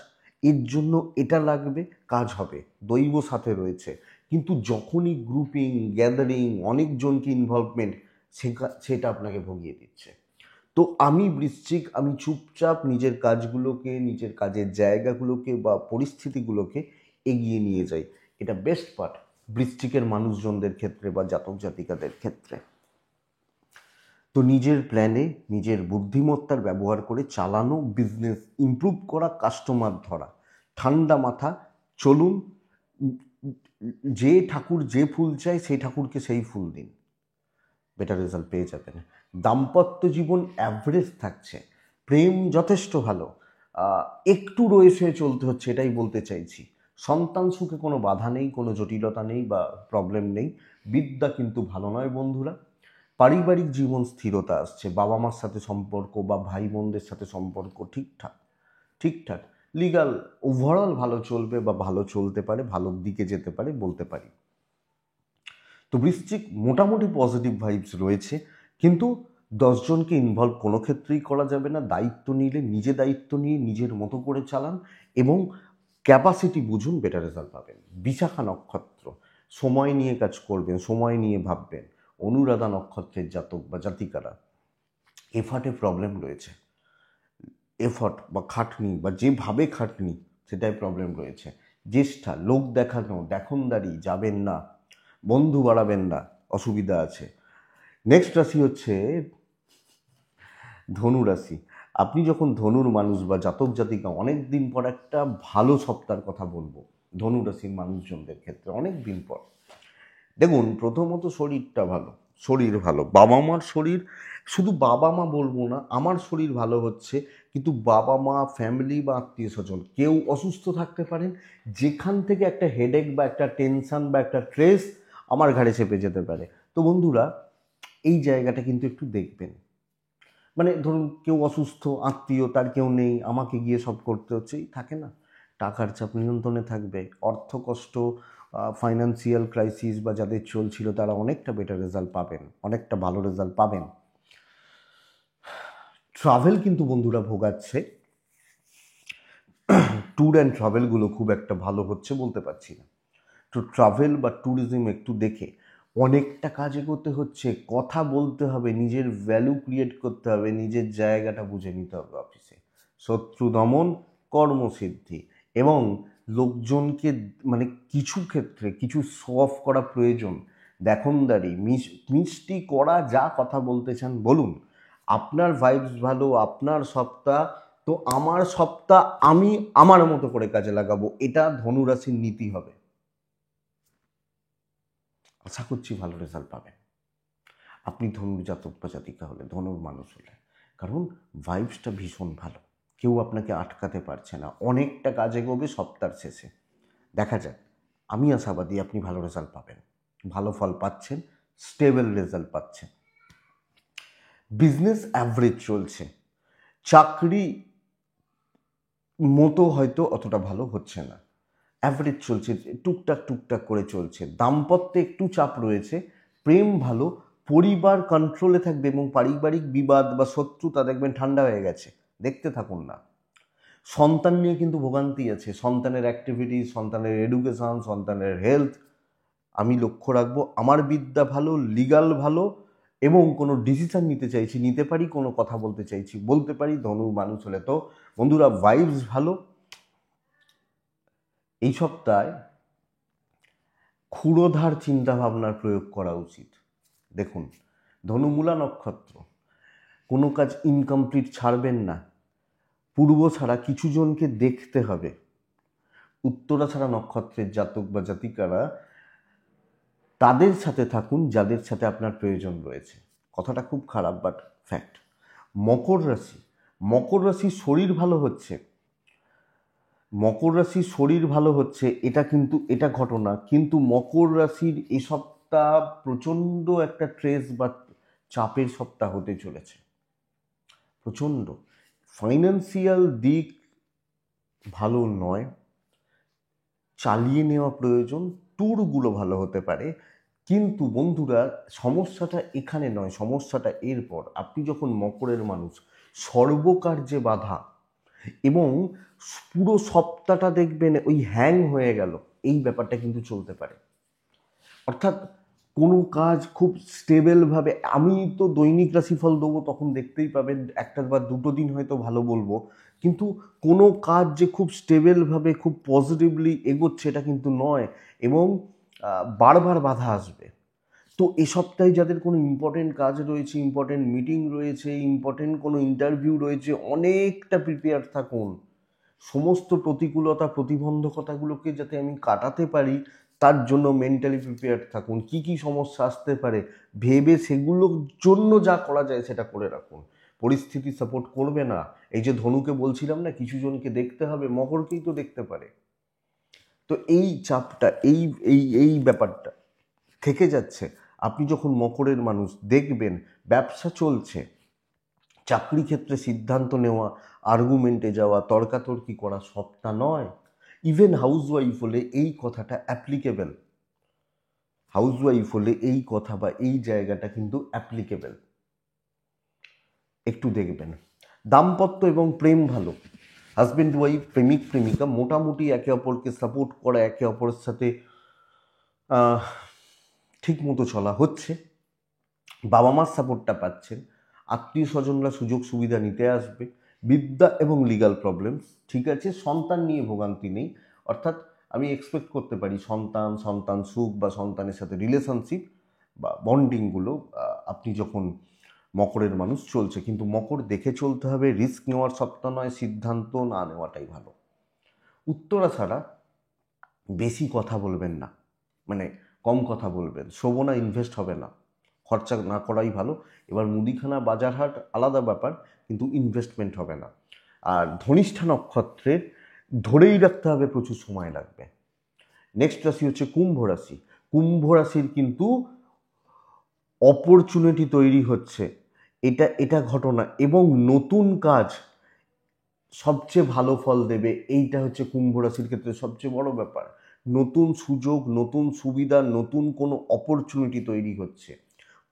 এর জন্য এটা লাগবে, কাজ হবে, দৈব সাথে রয়েছে। কিন্তু যখনই গ্রুপিং, গ্যাদারিং, অনেকজনকে ইনভলভমেন্ট, সেটা আপনাকে ভুগিয়ে দিচ্ছে। তো আমি বৃশ্চিক, আমি চুপচাপ নিজের কাজগুলোকে, নিজের কাজের জায়গাগুলোকে বা পরিস্থিতিগুলোকে এগিয়ে নিয়ে যাই। এটা বেস্ট পার্ট বৃশ্চিকের মানুষজনদের ক্ষেত্রে বা জাতক জাতিকাদের ক্ষেত্রে। তো নিজের প্ল্যানে, নিজের বুদ্ধিমত্তার ব্যবহার করে চালানো, বিজনেস ইমপ্রুভ করা, কাস্টমার ধরা, ঠান্ডা মাথা চলুন। যে ঠাকুর যে ফুল চায় সেই ঠাকুরকে সেই ফুল দিন, বেটার রেজাল্ট পেয়ে যাবেন। দাম্পত্য জীবন অ্যাভারেজ থাকছে, প্রেম যথেষ্ট ভালো, একটু রয়েছে চলতে হচ্ছে, এটাই বলতে চাইছি। সন্তান সুখে কোনো বাধা নেই, কোনো জটিলতা নেই বা প্রবলেম নেই। বিদ্যা কিন্তু ভালো নয় বন্ধুরা। পারিবারিক জীবন স্থিরতা আসছে, বাবা মার সাথে সম্পর্ক বা ভাই বোনদের সাথে সম্পর্ক ঠিকঠাক ঠিকঠাক। লিগাল ওভারঅল ভালো চলবে বা ভালো চলতে পারে, ভালোর দিকে যেতে পারে বলতে পারি। তো বৃশ্চিক মোটামুটি পজিটিভ ভাইবস রয়েছে, কিন্তু 10জনকে ইনভলভ কোনো ক্ষেত্রেই করা যাবে না। দায়িত্ব নিলে নিজে দায়িত্ব নিয়ে নিজের মতো করে চালান এবং ক্যাপাসিটি বুঝুন, বেটার রেজাল্ট পাবেন। বিশাখা নক্ষত্র, সময় নিয়ে কাজ করবেন, সময় নিয়ে ভাববেন। অনুরাধা নক্ষত্রের জাতক বা জাতিকারা এফার্টে প্রবলেম রয়েছে, এফর্ট বা খাটনি বা যেভাবে খাটনি সেটাই প্রবলেম রয়েছে। জ্যেষ্ঠা, লোক দেখানো, দেখনদারি যাবেন না, বন্ধু বাড়াবেন না, অসুবিধা আছে। নেক্সট রাশি হচ্ছে ধনু রাশি। আপনি যখন ধনুর মানুষ বা জাতক জাতিকা, অনেক দিন পর একটা ভালো সপ্তাহের কথা বলবো ধনু রাশির মানুষজনদের ক্ষেত্রে, অনেক দিন পর। দেখুন, প্রথমত শরীরটা ভালো, শরীর ভালো, বাবা মার শরীর, শুধু বাবা মা বলবো না, আমার শরীর ভালো হচ্ছে, কিন্তু বাবা মা, ফ্যামিলি বা আত্মীয় স্বজন কেউ অসুস্থ থাকতে পারেন, যেখান থেকে একটা হেডেক বা একটা টেনশন বা একটা স্ট্রেস আমার ঘাড়ে চেপে যেতে পারে। তো বন্ধুরা, এই জায়গাটা কিন্তু একটু দেখবেন। মানে ধরুন কেউ অসুস্থ, আত্মীয়, তার কেউ নেই, আমাকে গিয়ে সব করতে হচ্ছে, এই থাকে না, টাকার চাপ নিয়ন্ত্রণে থাকবে, অর্থ কষ্ট, ফাইন্যান্সিয়াল ক্রাইসিস বা যাদের চলছিল তারা অনেকটা বেটার রেজাল্ট পাবেন, অনেকটা ভালো রেজাল্ট পাবেন। ট্রাভেল কিন্তু বন্ধুরা ভোগাচ্ছে, ট্যুর অ্যান্ড ট্রাভেলগুলো খুব একটা ভালো হচ্ছে বলতে পারছি না। তো ট্রাভেল বা ট্যুরিজম একটু দেখে, অনেকটা কাজ এগোতে হচ্ছে, কথা বলতে হবে, নিজের ভ্যালু ক্রিয়েট করতে হবে, নিজের জায়গাটা বুঝে নিতে হবে অফিসে। শত্রু দমন, কর্মসিদ্ধি এবং লোকজনকে, মানে কিছু ক্ষেত্রে কিছু শো অফ করা প্রয়োজন, দেখনদারি, মিষ্টি করা, যা কথা বলতে চান বলুন। আপনার ভাইবস ভালো, আপনার সপ্তাহ, তো আমার সপ্তাহ আমি আমার মতো করে কাজে লাগাবো, এটা ধনুরাশির নীতি হবে। আশা করছি ভালো রেজাল্ট পাবেন আপনি ধনুর জাতক বা জাতিকা হলে, ধনুর মানুষ হলে। কারণ ভাইবসটা ভীষণ ভালো, কেউ আপনাকে আটকাতে পারছে না, অনেকটা কাজ এগোবে সপ্তাহের শেষে। দেখা যাক, আমি আশাবাদী আপনি ভালো রেজাল্ট পাবেন, ভালো ফল পাচ্ছেন, স্টেবল রেজাল্ট পাচ্ছেন। বিজনেস অ্যাভারেজ চলছে, চাকরি মতো হয়তো অতটা ভালো হচ্ছে না, অ্যাভারেজ চলছে, টুকটাক টুকটাক করে চলছে। দাম্পত্যে একটু চাপ রয়েছে, প্রেম ভালো, পরিবার কন্ট্রোলে থাকবে এবং পারিবারিক বিবাদ বা শত্রুতা দেখবেন ঠান্ডা হয়ে গেছে, দেখতে থাকুন না। সন্তান নিয়ে কিন্তু ভোগান্তি আছে, সন্তানের অ্যাক্টিভিটিস, সন্তানের এডুকেশন, সন্তানের হেলথ আমি লক্ষ্য রাখবো। আমার বিদ্যা ভালো, লিগাল ভালো এবং কোনো ডিসিশন নিতে চাইছি নিতে পারি, কোনো কথা বলতে চাইছি বলতে পারি, ধনু মানুষ হলে। তো বন্ধুরা, ভাইবস ভালো। এই সপ্তাহে ক্ষুরোধার চিন্তাভাবনার প্রয়োগ করা উচিত। দেখুন, ধনুমূলা নক্ষত্র, কোনো কাজ ইনকমপ্লিট ছাড়বেন না, পূর্ব ছাড়া কিছু জনকে দেখতে হবে। উত্তরা ছাড়া নক্ষত্রের জাতক বা জাতিকারা, তাদের সাথে থাকুন যাদের সাথে আপনার প্রয়োজন রয়েছে। কথাটা খুব খারাপ, বাট ফ্যাক্ট। মকর রাশি, মকর রাশির শরীর ভালো হচ্ছে, মকর রাশির শরীর ভালো হচ্ছে, এটা কিন্তু এটা ঘটনা, কিন্তু মকর রাশির এ সপ্তাহ প্রচণ্ড একটা স্ট্রেস বা চাপের সপ্তাহ হতে চলেছে, প্রচণ্ড। ফাইন্যান্সিয়াল দিক ভালো নয়, চালিয়ে নেওয়া প্রয়োজন, ট্যুরগুলো ভালো হতে পারে। কিন্তু বন্ধুরা, সমস্যাটা এখানে নয়, সমস্যাটা এরপর। আপনি যখন মকরের মানুষ, সর্বকার্যে বাধা এবং পুরো সপ্তাহটা দেখবেন ওই হ্যাং হয়ে গেল, এই ব্যাপারটা কিন্তু চলতে পারে। অর্থাৎ কোনো কাজ খুব স্টেবলভাবে, আমি তো দৈনিক রাশিফল দেবো, তখন দেখতেই পাবেন একটা বা দুটো দিন হয়তো ভালো বলবো, কিন্তু কোনো কাজ যে খুব স্টেবলভাবে খুব পজিটিভলি এগোচ্ছে এটা কিন্তু নয়, এবং বারবার বাধা আসবে। তো এ সপ্তাহে যাদের কোনো ইম্পর্টেন্ট কাজ রয়েছে, ইম্পর্টেন্ট মিটিং রয়েছে, ইম্পর্টেন্ট কোনো ইন্টারভিউ রয়েছে, অনেকটা প্রিপেয়ার থাকুন। সমস্ত প্রতিকূলতা প্রতিবন্ধকতাগুলোকে যাতে আমি কাটাতে পারি, তার জন্য মেন্টালি প্রিপেয়ার থাকুন। কি কি সমস্যা আসতে পারে ভেবে সেগুলোর জন্য যা করা যায় সেটা করে রাখুন। পরিস্থিতি সাপোর্ট করবে না, এই যে ধনুকে বলছিলাম না কিছু জনকে দেখতে হবে, মকরকেই তো দেখতে পারে। তো এই চাপটা, এই এই এই ব্যাপারটা থেকে যাচ্ছে। আপনি যখন মকরের মানুষ, দেখবেন ব্যবসা চলছে, চাকরি ক্ষেত্রে সিদ্ধান্ত নেওয়া, আর্গুমেন্টে যাওয়া, তর্কাতর্কি করা সবটা নয়। ইভেন হাউসওয়াইফ হলে এই কথাটা অ্যাপ্লিকেবল, হাউসওয়াইফ হলে এই কথা বা এই জায়গাটা কিন্তু অ্যাপ্লিকেবল। একটু দেখবেন দাম্পত্য এবং প্রেম ভালো, হাজব্যান্ড ওয়াইফ, প্রেমিক প্রেমিকা মোটামুটি একে অপরকে সাপোর্ট করা, একে অপরের সাথে ঠিক মতো চলা হচ্ছে, বাবা মার সাপোর্টটা পাচ্ছেন, আত্মীয় স্বজনরা সুযোগ সুবিধা নিতে আসবে, বিদ্যা এবং লিগাল প্রবলেমস ঠিক আছে, সন্তান নিয়ে ভোগান্তি নেই। অর্থাৎ আমি এক্সপেক্ট করতে পারি সন্তান সুখ বা সন্তানের সাথে রিলেশনশিপ বা বন্ডিংগুলো আপনি যখন মকরের মানুষ চলছে। কিন্তু মকর দেখে চলতে হবে, রিস্ক নেওয়ার সত্তা নয়, সিদ্ধান্ত না নেওয়াটাই ভালো। উত্তরা ছাড়া বেশি কথা বলবেন না, মানে কম কথা বলবেন, শোভনা ইনভেস্ট হবে না, খরচা না করাই ভালো। এবার মুদিখানা বাজারহাট আলাদা ব্যাপার, কিন্তু ইনভেস্টমেন্ট হবে না। আর ধনিষ্ঠা নক্ষত্রের ধরেই রাখতে হবে, প্রচুর সময় লাগবে। নেক্সট রাশি হচ্ছে কুম্ভ রাশি। কুম্ভ রাশির কিন্তু অপরচুনিটি তৈরি হচ্ছে, এটা ঘটনা, এবং নতুন কাজ সবচেয়ে ভালো ফল দেবে। এইটা হচ্ছে কুম্ভ রাশির ক্ষেত্রে সবচেয়ে বড় ব্যাপার। নতুন সুযোগ, নতুন সুবিধা, নতুন কোনো অপরচুনিটি তৈরি হচ্ছে।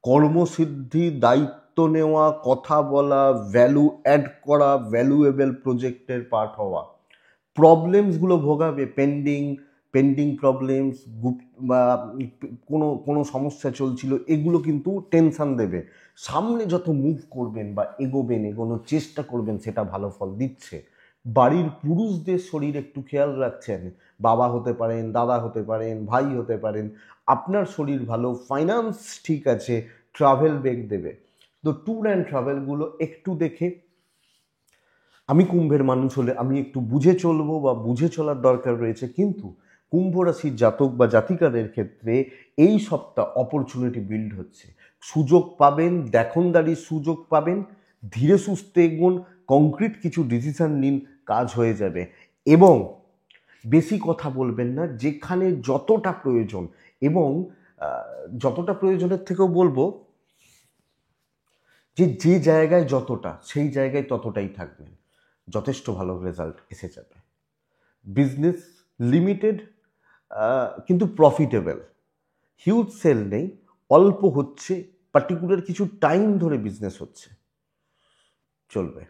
কর্মসিদ্ধি, দায়িত্ব নেওয়া, কথা বলা, ভ্যালু অ্যাড করা, ভ্যালুয়েবল প্রজেক্টের পার্ট হওয়া। প্রবলেমসগুলো ভোগাবে, পেন্ডিং প্রবলেমস বা কোনো সমস্যা চলছিল, এগুলো কিন্তু টেনশান দেবে। সামনে যত মুভ করবেন বা এগোনোর চেষ্টা করবেন, সেটা ভালো ফল দিচ্ছে। বাড়ির পুরুষদের শরীর একটু খেয়াল রাখছেন, বাবা হতে পারেন, দাদা হতে পারেন, ভাই হতে পারেন, আপনার শরীর ভালো, ফাইন্যান্স ঠিক আছে, ট্রাভেল বেগ দেবে। তো ট্যুর অ্যান্ড ট্রাভেলগুলো একটু দেখে, আমি কুম্ভের মানুষ হলে আমি একটু বুঝে চলবো বা বুঝে চলার দরকার রয়েছে। কিন্তু কুম্ভ রাশির জাতক বা জাতিকাদের ক্ষেত্রে এই সপ্তাহ অপরচুনিটি বিল্ড হচ্ছে, সুযোগ পাবেন, দেখনদারির সুযোগ পাবেন, ধীরে সুস্থে এগোন, কংক্রিট কিছু ডিসিশন নিন, কাজ হয়ে যাবে। এবং বেশি কথা বলবেন না, যেখানে যতটা প্রয়োজন, এবং যতটা প্রয়োজনের থেকেও বলবো যে জায়গায় যতটা, সেই জায়গায় ততটাই থাকবেন, যথেষ্ট ভালো রেজাল্ট এসে যাবে। বিজনেস লিমিটেড, কিন্তু প্রফিটেবল, হিউজ সেল নেই, অল্প হচ্ছে, পার্টিকুলার কিছু টাইম ধরে বিজনেস হচ্ছে, চলবে।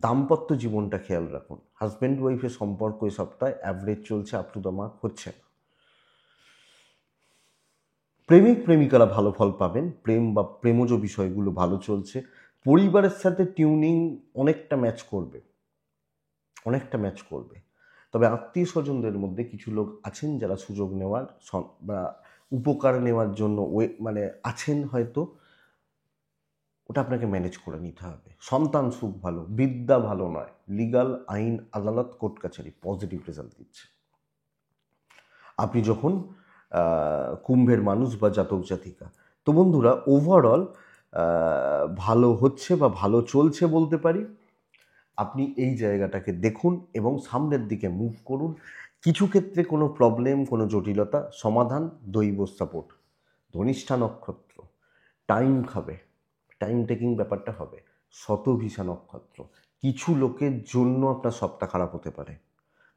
দাম্পত্য জীবনটা খেয়াল রাখুন, হাজব্যান্ড ওয়াইফের সম্পর্ক এই সপ্তাহে অ্যাভারেজ চলছে, আপ টু দ্য মার্ক হচ্ছে না। প্রেমিক প্রেমিকারা ভালো ফল পাবেন, প্রেম বা প্রেমজ বিষয়গুলো ভালো চলছে, পরিবারের সাথে টিউনিং অনেকটা ম্যাচ করবে। তবে আত্মীয় স্বজনদের মধ্যে কিছু লোক আছেন যারা সুযোগ নেওয়ার বা উপকার নেওয়ার জন্য আছেন হয়তো, ওটা আপনাকে ম্যানেজ করে নিতে হবে। সন্তান সুখ ভালো, বিদ্যা ভালো নয়, লিগাল, আইন, আদালত, কোর্ট কাছারি পজিটিভ রেজাল্ট দিচ্ছে। আপনি যখন কুম্ভের মানুষ বা জাতক জাতিকা, তো বন্ধুরা ওভারঅল ভালো হচ্ছে বা ভালো চলছে বলতে পারি। আপনি এই জায়গাটাকে দেখুন এবং সামনের দিকে মুভ করুন। কিছু ক্ষেত্রে কোনো প্রবলেম, কোনো জটিলতা সমাধান, দৈব সাপোর্ট। ধনিষ্ঠা নক্ষত্র টাইম খাবে, টাইম টেকিং ব্যাপারটা হবে। শতভিষা নক্ষত্র, কিছু লোকের জন্য আপনার সপ্তাহ খারাপ হতে পারে,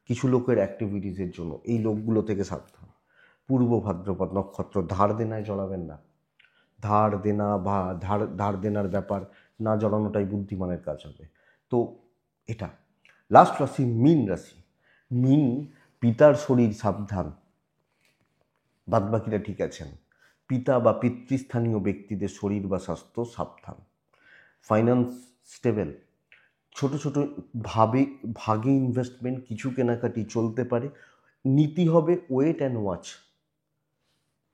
কিছু লোকের অ্যাক্টিভিটিসের জন্য, এই লোকগুলো থেকে সাবধান। পূর্ব ভাদ্রপদ নক্ষত্র, ধার দেনায় জড়াবেন না। ধার দেনা বা ধার দেনার ব্যাপার না জড়ানোটাই বুদ্ধিমানের কাজ হবে। তো এটা লাস্ট রাশি মীন রাশি। মীন, পিতার শরীর সাবধান, বাদবাকিরা ঠিক আছেন। পিতা বা পিতৃস্থানীয় ব্যক্তিদের শরীর বা স্বাস্থ্য সাবধান। ফাইন্যান্স স্টেবল, ছোট ছোট ভাগে ইনভেস্টমেন্ট, কিছু কেনাকাটি চলতে পারে। নীতি হবে ওয়েট অ্যান্ড ওয়াচ,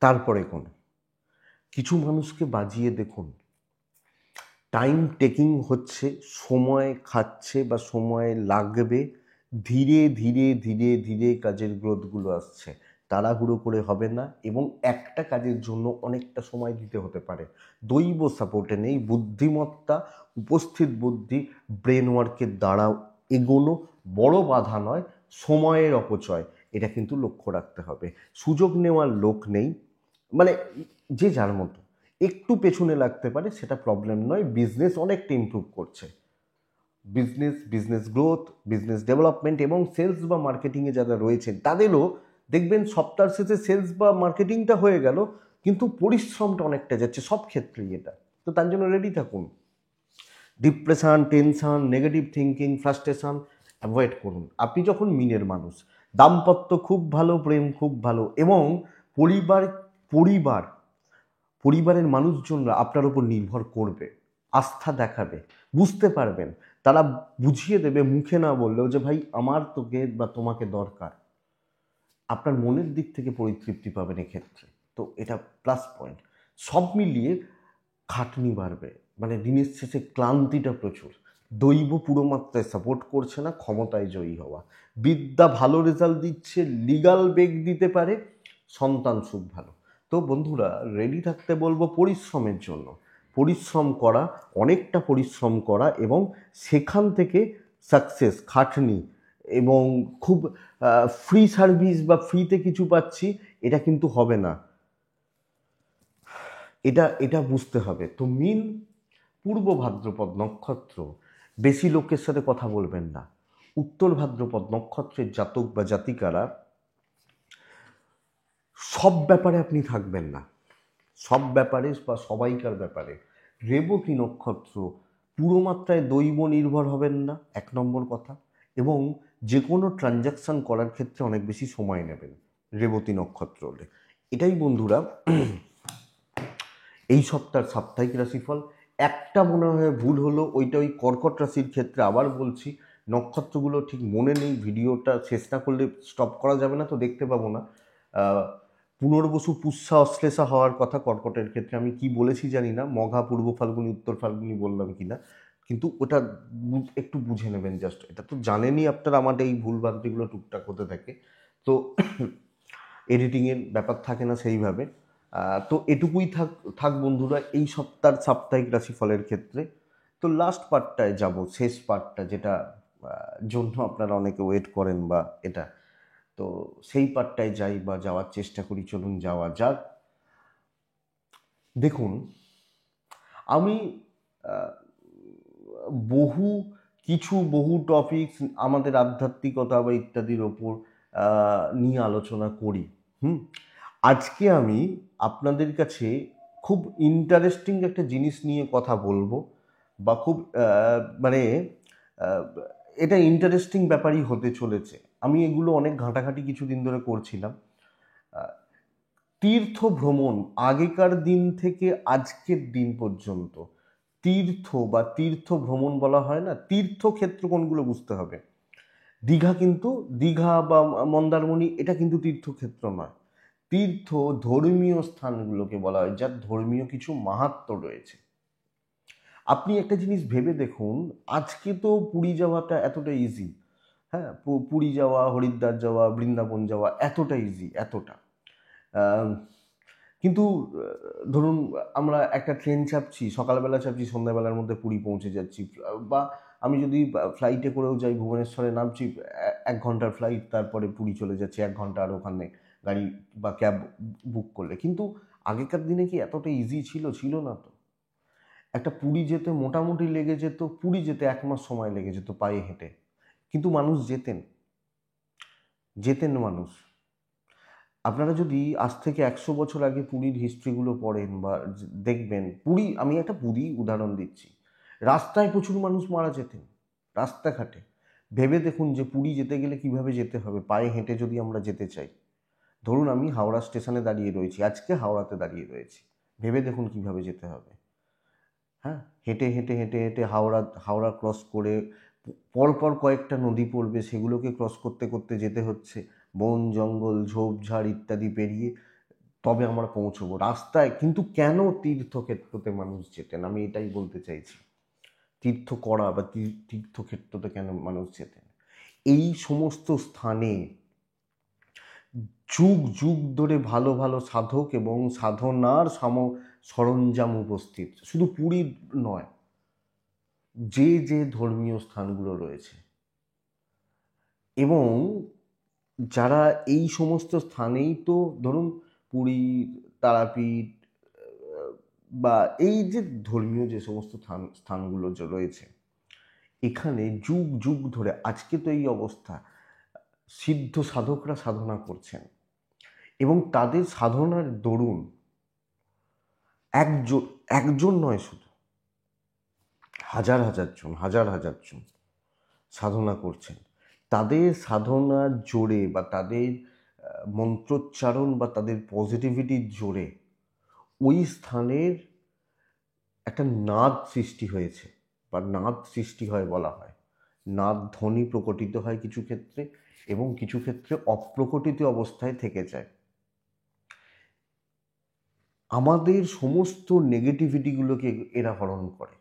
তারপরে কোন কিছু মানুষকে বাজিয়ে দেখুন। টাইম টেকিং হচ্ছে, সময় খাচ্ছে বা সময় লাগবে, ধীরে ধীরে ধীরে ধীরে কাজের গ্রোথগুলো আসছে, তাড়াহুড়ো করে হবে না। এবং একটা কাজের জন্য অনেকটা সময় দিতে হতে পারে। দৈব সাপোর্টে নেই, বুদ্ধিমত্তা, উপস্থিত বুদ্ধি, ব্রেন ওয়ার্কের দ্বারা এগোনো, বড় বাধা নয়, সময়ের অপচয়, এটা কিন্তু লক্ষ্য রাখতে হবে। সুযোগ নেওয়ার লোক নেই, মানে যে যার মতো একটু পেছনে লাগতে পারে, সেটা প্রবলেম নয়। বিজনেস অনেকটা ইমপ্রুভ করছে, বিজনেস গ্রোথ, বিজনেস ডেভেলপমেন্ট এবং সেলস বা মার্কেটিংয়ে যারা রয়েছেন তাদেরও দেখবেন সপ্তাহের শেষে সেলস বা মার্কেটিংটা হয়ে গেল, কিন্তু পরিশ্রমটা অনেকটা যাচ্ছে সব ক্ষেত্রেই এটা। তো তার জন্য রেডি থাকুন। Depression, tension, negative thinking, frustration avoid করুন। আপনি যখন মিনের মানুষ, দাম্পত্য খুব ভালো, প্রেম খুব ভালো, এবং পরিবার পরিবার পরিবারের মানুষজনরা আপনার উপর নির্ভর করবে, আস্থা দেখাবে, বুঝতে পারবেন, তারা বুঝিয়ে দেবে মুখে না বললেও যে ভাই আমার তোকে বা তোমাকে দরকার। আপনার মনের দিক থেকে পরিতৃপ্তি পাবেন এক্ষেত্রে। তো এটা প্লাস পয়েন্ট। সব মিলিয়ে খাটনি বাড়বে, মানে দিনের শেষে ক্লান্তিটা প্রচুর। দৈব পুরো মাত্রায় সাপোর্ট করছে না ক্ষমতায় জয়ী হওয়া। বিদ্যা ভালো রেজাল্ট দিচ্ছে, লিগাল বেগ দিতে পারে, সন্তান সুখ ভালো। তো বন্ধুরা রেডি থাকতে বলবো পরিশ্রমের জন্য। পরিশ্রম করা, অনেকটা পরিশ্রম করা, এবং সেখান থেকে সাকসেস, খাটনি, এবং খুব ফ্রি সার্ভিস বা ফ্রিতে কিছু পাচ্ছি, এটা কিন্তু হবে না। এটা বুঝতে হবে। তো মীন, পূর্ব ভাদ্রপদ নক্ষত্র, বেশি লোকের সাথে কথা বলবেন না। উত্তর ভাদ্রপদ নক্ষত্রের জাতক বা জাতিকারা সব ব্যাপারে আপনি থাকবেন না, সব ব্যাপারে বা সবাইকার ব্যাপারে। রেবতী নক্ষত্র, পুরো মাত্রায় দৈব নির্ভর হবেন না, এক নম্বর কথা। এবং যে কোনো ট্রানজ্যাকশান করার ক্ষেত্রে অনেক বেশি সময় নেবেন রেবতী নক্ষত্র হলে। এটাই বন্ধুরা এই সপ্তাহের সাপ্তাহিক রাশিফল। একটা মনে হয় ভুল হলো, ওইটা ওই কর্কট রাশির ক্ষেত্রে। আবার বলছি, নক্ষত্রগুলো ঠিক মনে নেই, ভিডিওটা শেষ না করলে স্টপ করা যাবে না, তো দেখতে পাবো না। পুনর্বসু, পুষ্যা, অশ্লেষা হওয়ার কথা কর্কটের ক্ষেত্রে। আমি কি বলেছি জানি না, মঘা, পূর্ব ফাল্গুনি, উত্তর ফাল্গুনি বললাম কিনা, কিন্তু ওটা একটু বুঝে নেবেন জাস্ট। এটা তো জানেনই আপনারা, আমার এই ভুলভ্রান্তিগুলো টুকটাক হতে থাকে, তো এডিটিংয়ের ব্যাপার থাকে না সেইভাবে। তো এটুকুই থাক বন্ধুরা এই সপ্তাহের সাপ্তাহিক রাশিফলের ক্ষেত্রে। তো লাস্ট পার্টটায় যাব, শেষ পার্টটা, যেটা জন্য আপনারা অনেকে ওয়েট করেন, বা এটা, তো সেই পার্টটায় যাই বা যাওয়ার চেষ্টা করি। চলুন যাওয়া যাক। দেখুন, আমি বহু টপিকস আমাদের আধ্যাত্মিকতা বা ইত্যাদির ওপর নিয়ে আলোচনা করি। আজকে আমি আপনাদের কাছে খুব ইন্টারেস্টিং একটা জিনিস নিয়ে কথা বলবো, বা খুব মানে এটা ইন্টারেস্টিং ব্যাপারই হতে চলেছে। আমি এগুলো অনেক ঘাঁটাঘাঁটি কিছুদিন ধরে করছিলাম। তীর্থ ভ্রমণ, আগেকার দিন থেকে আজকের দিন পর্যন্ত তীর্থ বা তীর্থ ভ্রমণ বলা হয় না, তীর্থক্ষেত্র কোনগুলো বুঝতে হবে। দীঘা বা মন্দারমণি এটা কিন্তু তীর্থক্ষেত্র নয়। তীর্থ ধর্মীয় স্থানগুলোকে বলা হয়, যার ধর্মীয় কিছু মাহাত্ম্য রয়েছে। আপনি একটা জিনিস ভেবে দেখুন, আজকে তো পুরী যাওয়াটা এতটা ইজি, হ্যাঁ, পুরী যাওয়া, হরিদ্বার যাওয়া, বৃন্দাবন যাওয়া এতটা ইজি, এতটা। কিন্তু ধরুন আমরা একটা ট্রেন চাপছি, সকালবেলা চাপছি, সন্ধ্যাবেলার মধ্যে পুরী পৌঁছে যাচ্ছি। বা আমি যদি ফ্লাইটে করেও যাই, ভুবনেশ্বরে নামছি, 1 ঘন্টার ফ্লাইট, তারপরে পুরী চলে যাচ্ছি 1 ঘন্টা, আর ওখানে গাড়ি বা ক্যাব বুক করলে। কিন্তু আগেকার দিনে কি এতটা ইজি ছিল? ছিল না তো। একটা পুরী যেতে মোটামুটি লেগে যেত, পুরী যেতে 1 মাস সময় লেগে যেত পায়ে হেঁটে, কিন্তু মানুষ যেতেন মানুষ। আপনারা যদি আজ থেকে 100 বছর আগে পুরীর হিস্ট্রিগুলো পড়েন বা দেখবেন, পুরী, আমি একটা পুরী উদাহরণ দিচ্ছি, রাস্তায় প্রচুর মানুষ মারা যেতেন, রাস্তাঘাটে। ভেবে দেখুন যে পুরী যেতে গেলে কিভাবে যেতে হবে, পায়ে হেঁটে যদি আমরা যেতে চাই। ধরুন আমি হাওড়া স্টেশনে দাঁড়িয়ে রয়েছি, আজকে হাওড়াতে দাঁড়িয়ে রয়েছি, ভেবে দেখুন কিভাবে যেতে হবে। হ্যাঁ, হেঁটে হেঁটে হেঁটে হেঁটে হাওড়া হাওড়া ক্রস করে পরপর কয়েকটা নদী পড়বে, সেগুলোকে ক্রস করতে করতে যেতে হচ্ছে, বন জঙ্গল ঝোপঝাড় ইত্যাদি পেরিয়ে তবে আমরা পৌঁছবো রাস্তায়। কিন্তু কেন তীর্থক্ষেত্রতে মানুষ যেতেন, আমি এটাই বলতে চাইছি। তীর্থ করা বা তীর্থক্ষেত্রতে কেন মানুষ যেতেন? এই সমস্ত স্থানে যুগ যুগ ধরে ভালো ভালো সাধক এবং সাধনার সরঞ্জাম উপস্থিত, শুধু পুরী নয়, যে যে ধর্মীয় স্থানগুলো রয়েছে। এবং যারা এই সমস্ত স্থানেই, তো ধরুন পুরী, তারাপীঠ বা এই যে ধর্মীয় যে সমস্ত স্থানগুলো যে রয়েছে, এখানে যুগ যুগ ধরে, আজকে তো এই অবস্থা, সিদ্ধ সাধকরা সাধনা করছেন এবং তাদের সাধনার দরুন একজন একজন নয়, শুধু হাজার হাজার জন, হাজার হাজার জন সাধনা করছেন। তাদের সাধনার জোরে বা তাদের মন্ত্রোচ্চারণ বা তাদের পজিটিভিটির জোরে ওই স্থানের একটা নাদ সৃষ্টি হয়েছে বা নাদ সৃষ্টি হয় বলা হয়। নাদ ধ্বনি প্রকটিত হয় কিছু ক্ষেত্রে, এবং কিছু ক্ষেত্রে অপ্রকটিত অবস্থায় থেকে যায়। আমাদের সমস্ত নেগেটিভিটিগুলোকে এরা হরণ করে,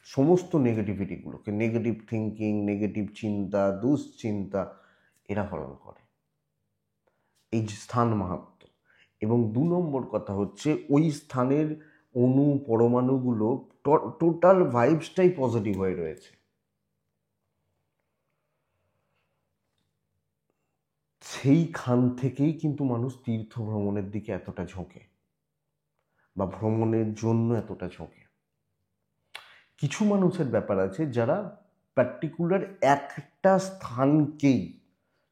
সমস্ত নেগেটিভিটিগুলোকে, নেগেটিভ থিঙ্কিং, নেগেটিভ চিন্তা, দুশ্চিন্তা, এরা হরণ করে এই যে স্থান মাহাত্ম্য। এবং 2 নম্বর কথা হচ্ছে, ওই স্থানের অণু পরমাণুগুলো টোটাল ভাইবসটাই পজিটিভ হয়ে রয়েছে। সেইখান থেকেই কিন্তু মানুষ তীর্থ ভ্রমণের দিকে এতটা ঝোঁকে বা ভ্রমণের জন্য এতটা ঝোঁকে। কিছু মানুষের ব্যাপার আছে যারা পার্টিকুলার একটা স্থানকেই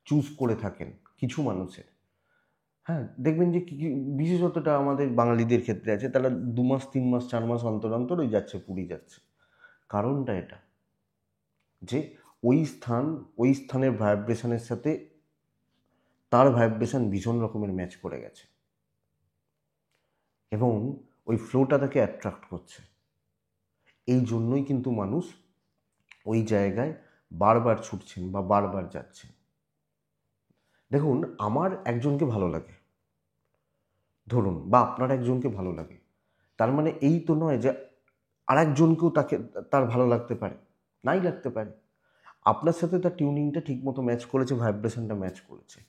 চুজ করে থাকেন, কিছু মানুষের। হ্যাঁ, দেখবেন যে বিশেষতটা আমাদের বাঙালিদের ক্ষেত্রে আছে, তারা 2 মাস 3 মাস 4 মাস অন্তর অন্তর ওই যাচ্ছে, পুরী যাচ্ছে। কারণটা এটা যে ওই স্থানের ভাইব্রেশনের সাথে তার ভাইব্রেশন ভীষণ রকমের ম্যাচ করে গেছে এবং ওই ফ্লোটা তাকে অ্যাট্রাক্ট করছে। এই জন্যই কিন্তু মানুষ ওই জায়গায় বারবার ছুটছেন বা বারবার যাচ্ছেন। দেখুন, আমার একজনকে ভালো লাগে ধরুন, বা আপনার একজনকে ভালো লাগে, তার মানে এই তো নয় যে আরেকজনকেও তার ভালো লাগতে পারে, নাই লাগতে পারে। আপনার সাথে তার টিউনিংটা ঠিকমতো ম্যাচ করেছে, ভাইব্রেশনটা ম্যাচ করেছে।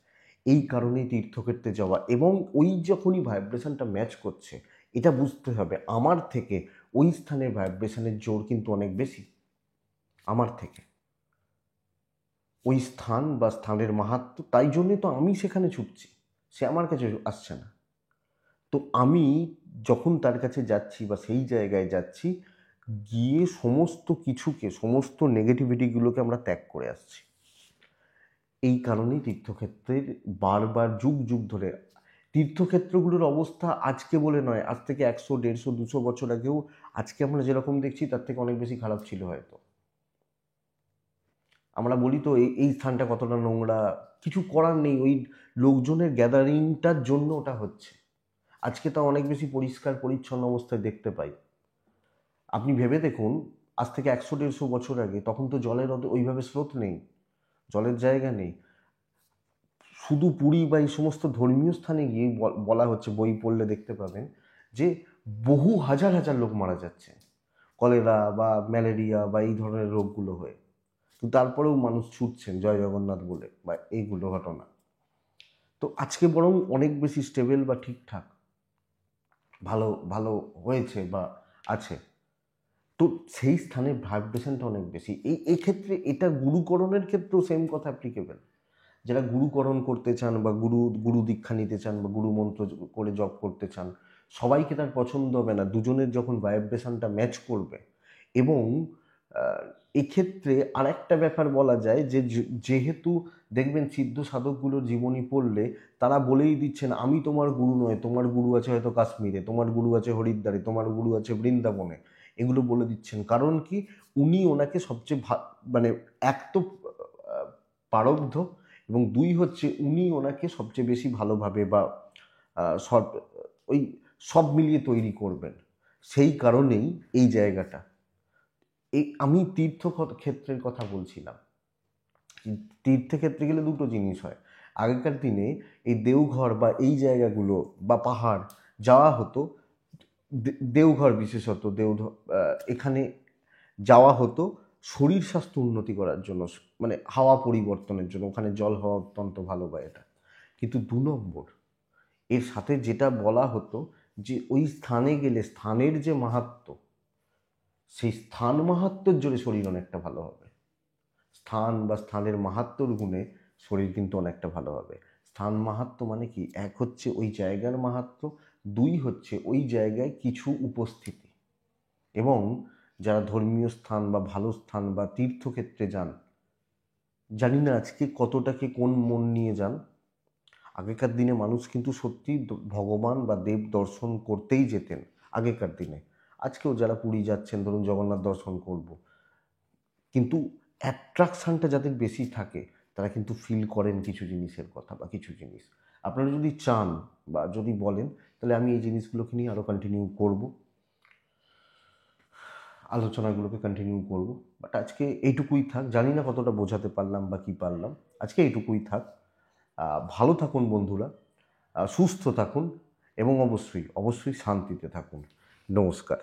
এই কারণেই তীর্থক্ষেত্রে যাওয়া। এবং ওই যখনই ভাইব্রেশনটা ম্যাচ করছে, এটা বুঝতে হবে আমার থেকে ওই স্থানের ভাইব্রেশনের জোর কিন্তু অনেক বেশি আমার থেকে। ওই স্থান বা স্থানের মাহাত্ম্য, তাই জন্যে তো আমি সেখানে ছুটছি, সে আমার কাছে আসছে না। তো আমি যখন তার কাছে যাচ্ছি বা সেই জায়গায় যাচ্ছি, গিয়ে সমস্ত কিছুকে, সমস্ত নেগেটিভিটিগুলোকে আমরা ত্যাগ করে আসছি। এই কারণেই তীর্থক্ষেত্রের বারবার যুগ যুগ ধরে, তীর্থক্ষেত্রগুলোর অবস্থা আজকে বলে নয়, আজ থেকে 100 150 200 বছর আগেও আজকে আমরা যেরকম দেখছি তার থেকে অনেক বেশি খারাপ ছিল হয়তো। আমরা বলি তো এই স্থানটা কতটা নোংরা, কিছু করার নেই, ওই লোকজনের গ্যাদারিংটার জন্য ওটা হচ্ছে। আজকে তা অনেক বেশি পরিষ্কার পরিচ্ছন্ন অবস্থায় দেখতে পাই। আপনি ভেবে দেখুন, আজ থেকে 100 150 বছর আগে তখন তো জলের ওইভাবে স্রোত নেই, জলের জায়গা নেই। শুধু পুরী বা এই সমস্ত ধর্মীয় স্থানে গিয়ে বলা হচ্ছে, বই পড়লে দেখতে পাবেন যে বহু হাজার হাজার লোক মারা যাচ্ছে কলেরা বা ম্যালেরিয়া বা এই ধরনের রোগগুলো হয়ে। কিন্তু তারপরেও মানুষ ছুটছেন জয় জগন্নাথ বলে বা এইগুলো ঘটনা। তো আজকে বরং অনেক বেশি স্টেবল বা ঠিকঠাক ভালো ভালো হয়েছে বা আছে। তো সেই স্থানে ভাইব্রেশনটা অনেক বেশি। এই ক্ষেত্রে এটা গুরুকরণের ক্ষেত্রেও সেম কথা অ্যাপ্লিকেবল। যারা গুরুকরণ করতে চান বা গুরু দীক্ষা নিতে চান বা গুরু মন্ত্র করে জপ করতে চান, সবাইকে তার পছন্দ হবে না। দুজনের যখন ভাইব্রেশনটা ম্যাচ করবে এবং এক্ষেত্রে আরেকটা ব্যাপার বলা যায় যে যেহেতু দেখবেন সিদ্ধ সাধকগুলোর জীবনী পড়লে তারা বলেই দিচ্ছেন, আমি তোমার গুরু নয়, তোমার গুরু আছে হয়তো কাশ্মীরে, তোমার গুরু আছে হরিদ্বারে, তোমার গুরু আছে বৃন্দাবনে, এগুলো বলে দিচ্ছেন। কারণ কি, উনি ওনাকে সবচেয়ে মানে এক তো পারব্ধ, এবং দুই হচ্ছে উনি ওনাকে সবচেয়ে বেশি ভালোভাবে বা সব ওই সব মিলিয়ে তৈরি করবেন। সেই কারণেই এই জায়গাটা, এই আমি ক্ষেত্রের কথা বলছিলাম। তীর্থক্ষেত্রে গেলে দুটো জিনিস হয়। আগেকার দিনে এই দেওঘর বা এই জায়গাগুলো বা পাহাড় যাওয়া হতো, দেওঘর বিশেষত এখানে যাওয়া হতো শরীর স্বাস্থ্য উন্নতি করার জন্য, মানে হাওয়া পরিবর্তনের জন্য। ওখানে জল হাওয়া অত্যন্ত ভালো পায় এটা। কিন্তু 2 নম্বর, এর সাথে যেটা বলা হতো যে ওই স্থানে গেলে স্থানের যে মাহাত্ম্য, সেই স্থান মাহাত্ম্যের জোরে শরীর অনেকটা ভালো হবে। স্থান বা স্থানের মাহাত্ম্যর গুণে শরীর কিন্তু অনেকটা ভালো হবে। স্থান মাহাত্ম্য মানে কি, এক হচ্ছে ওই জায়গার মাহাত্ম্য, দুই হচ্ছে ওই জায়গায় কিছু উপস্থিতি। এবং যারা ধর্মীয় স্থান বা ভালো স্থান বা তীর্থক্ষেত্রে যান, জানি না আজকে কতটাকে কোন মন নিয়ে যান। আগেকার দিনে মানুষ কিন্তু সত্যি ভগবান বা দেব দর্শন করতেই যেতেন আগেকার দিনে। আজকেও যারা পুরী যাচ্ছেন, ধরুন জগন্নাথ দর্শন করব, কিন্তু অ্যাট্রাকশানটা যাদের বেশি থাকে তারা কিন্তু ফিল করেন কিছু জিনিসের কথা বা কিছু জিনিস। আপনারা যদি চান বা যদি বলেন, তাহলে আমি এই জিনিসগুলোকে নিয়ে আরও কন্টিনিউ করব, আলোচনাগুলোকে কন্টিনিউ করব। বাট আজকে এইটুকুই থাক। জানি না কতটা বোঝাতে পারলাম বা কী পারলাম। আজকে এইটুকুই থাক। ভালো থাকুন বন্ধুরা, সুস্থ থাকুন, এবং অবশ্যই অবশ্যই শান্তিতে থাকুন। নমস্কার।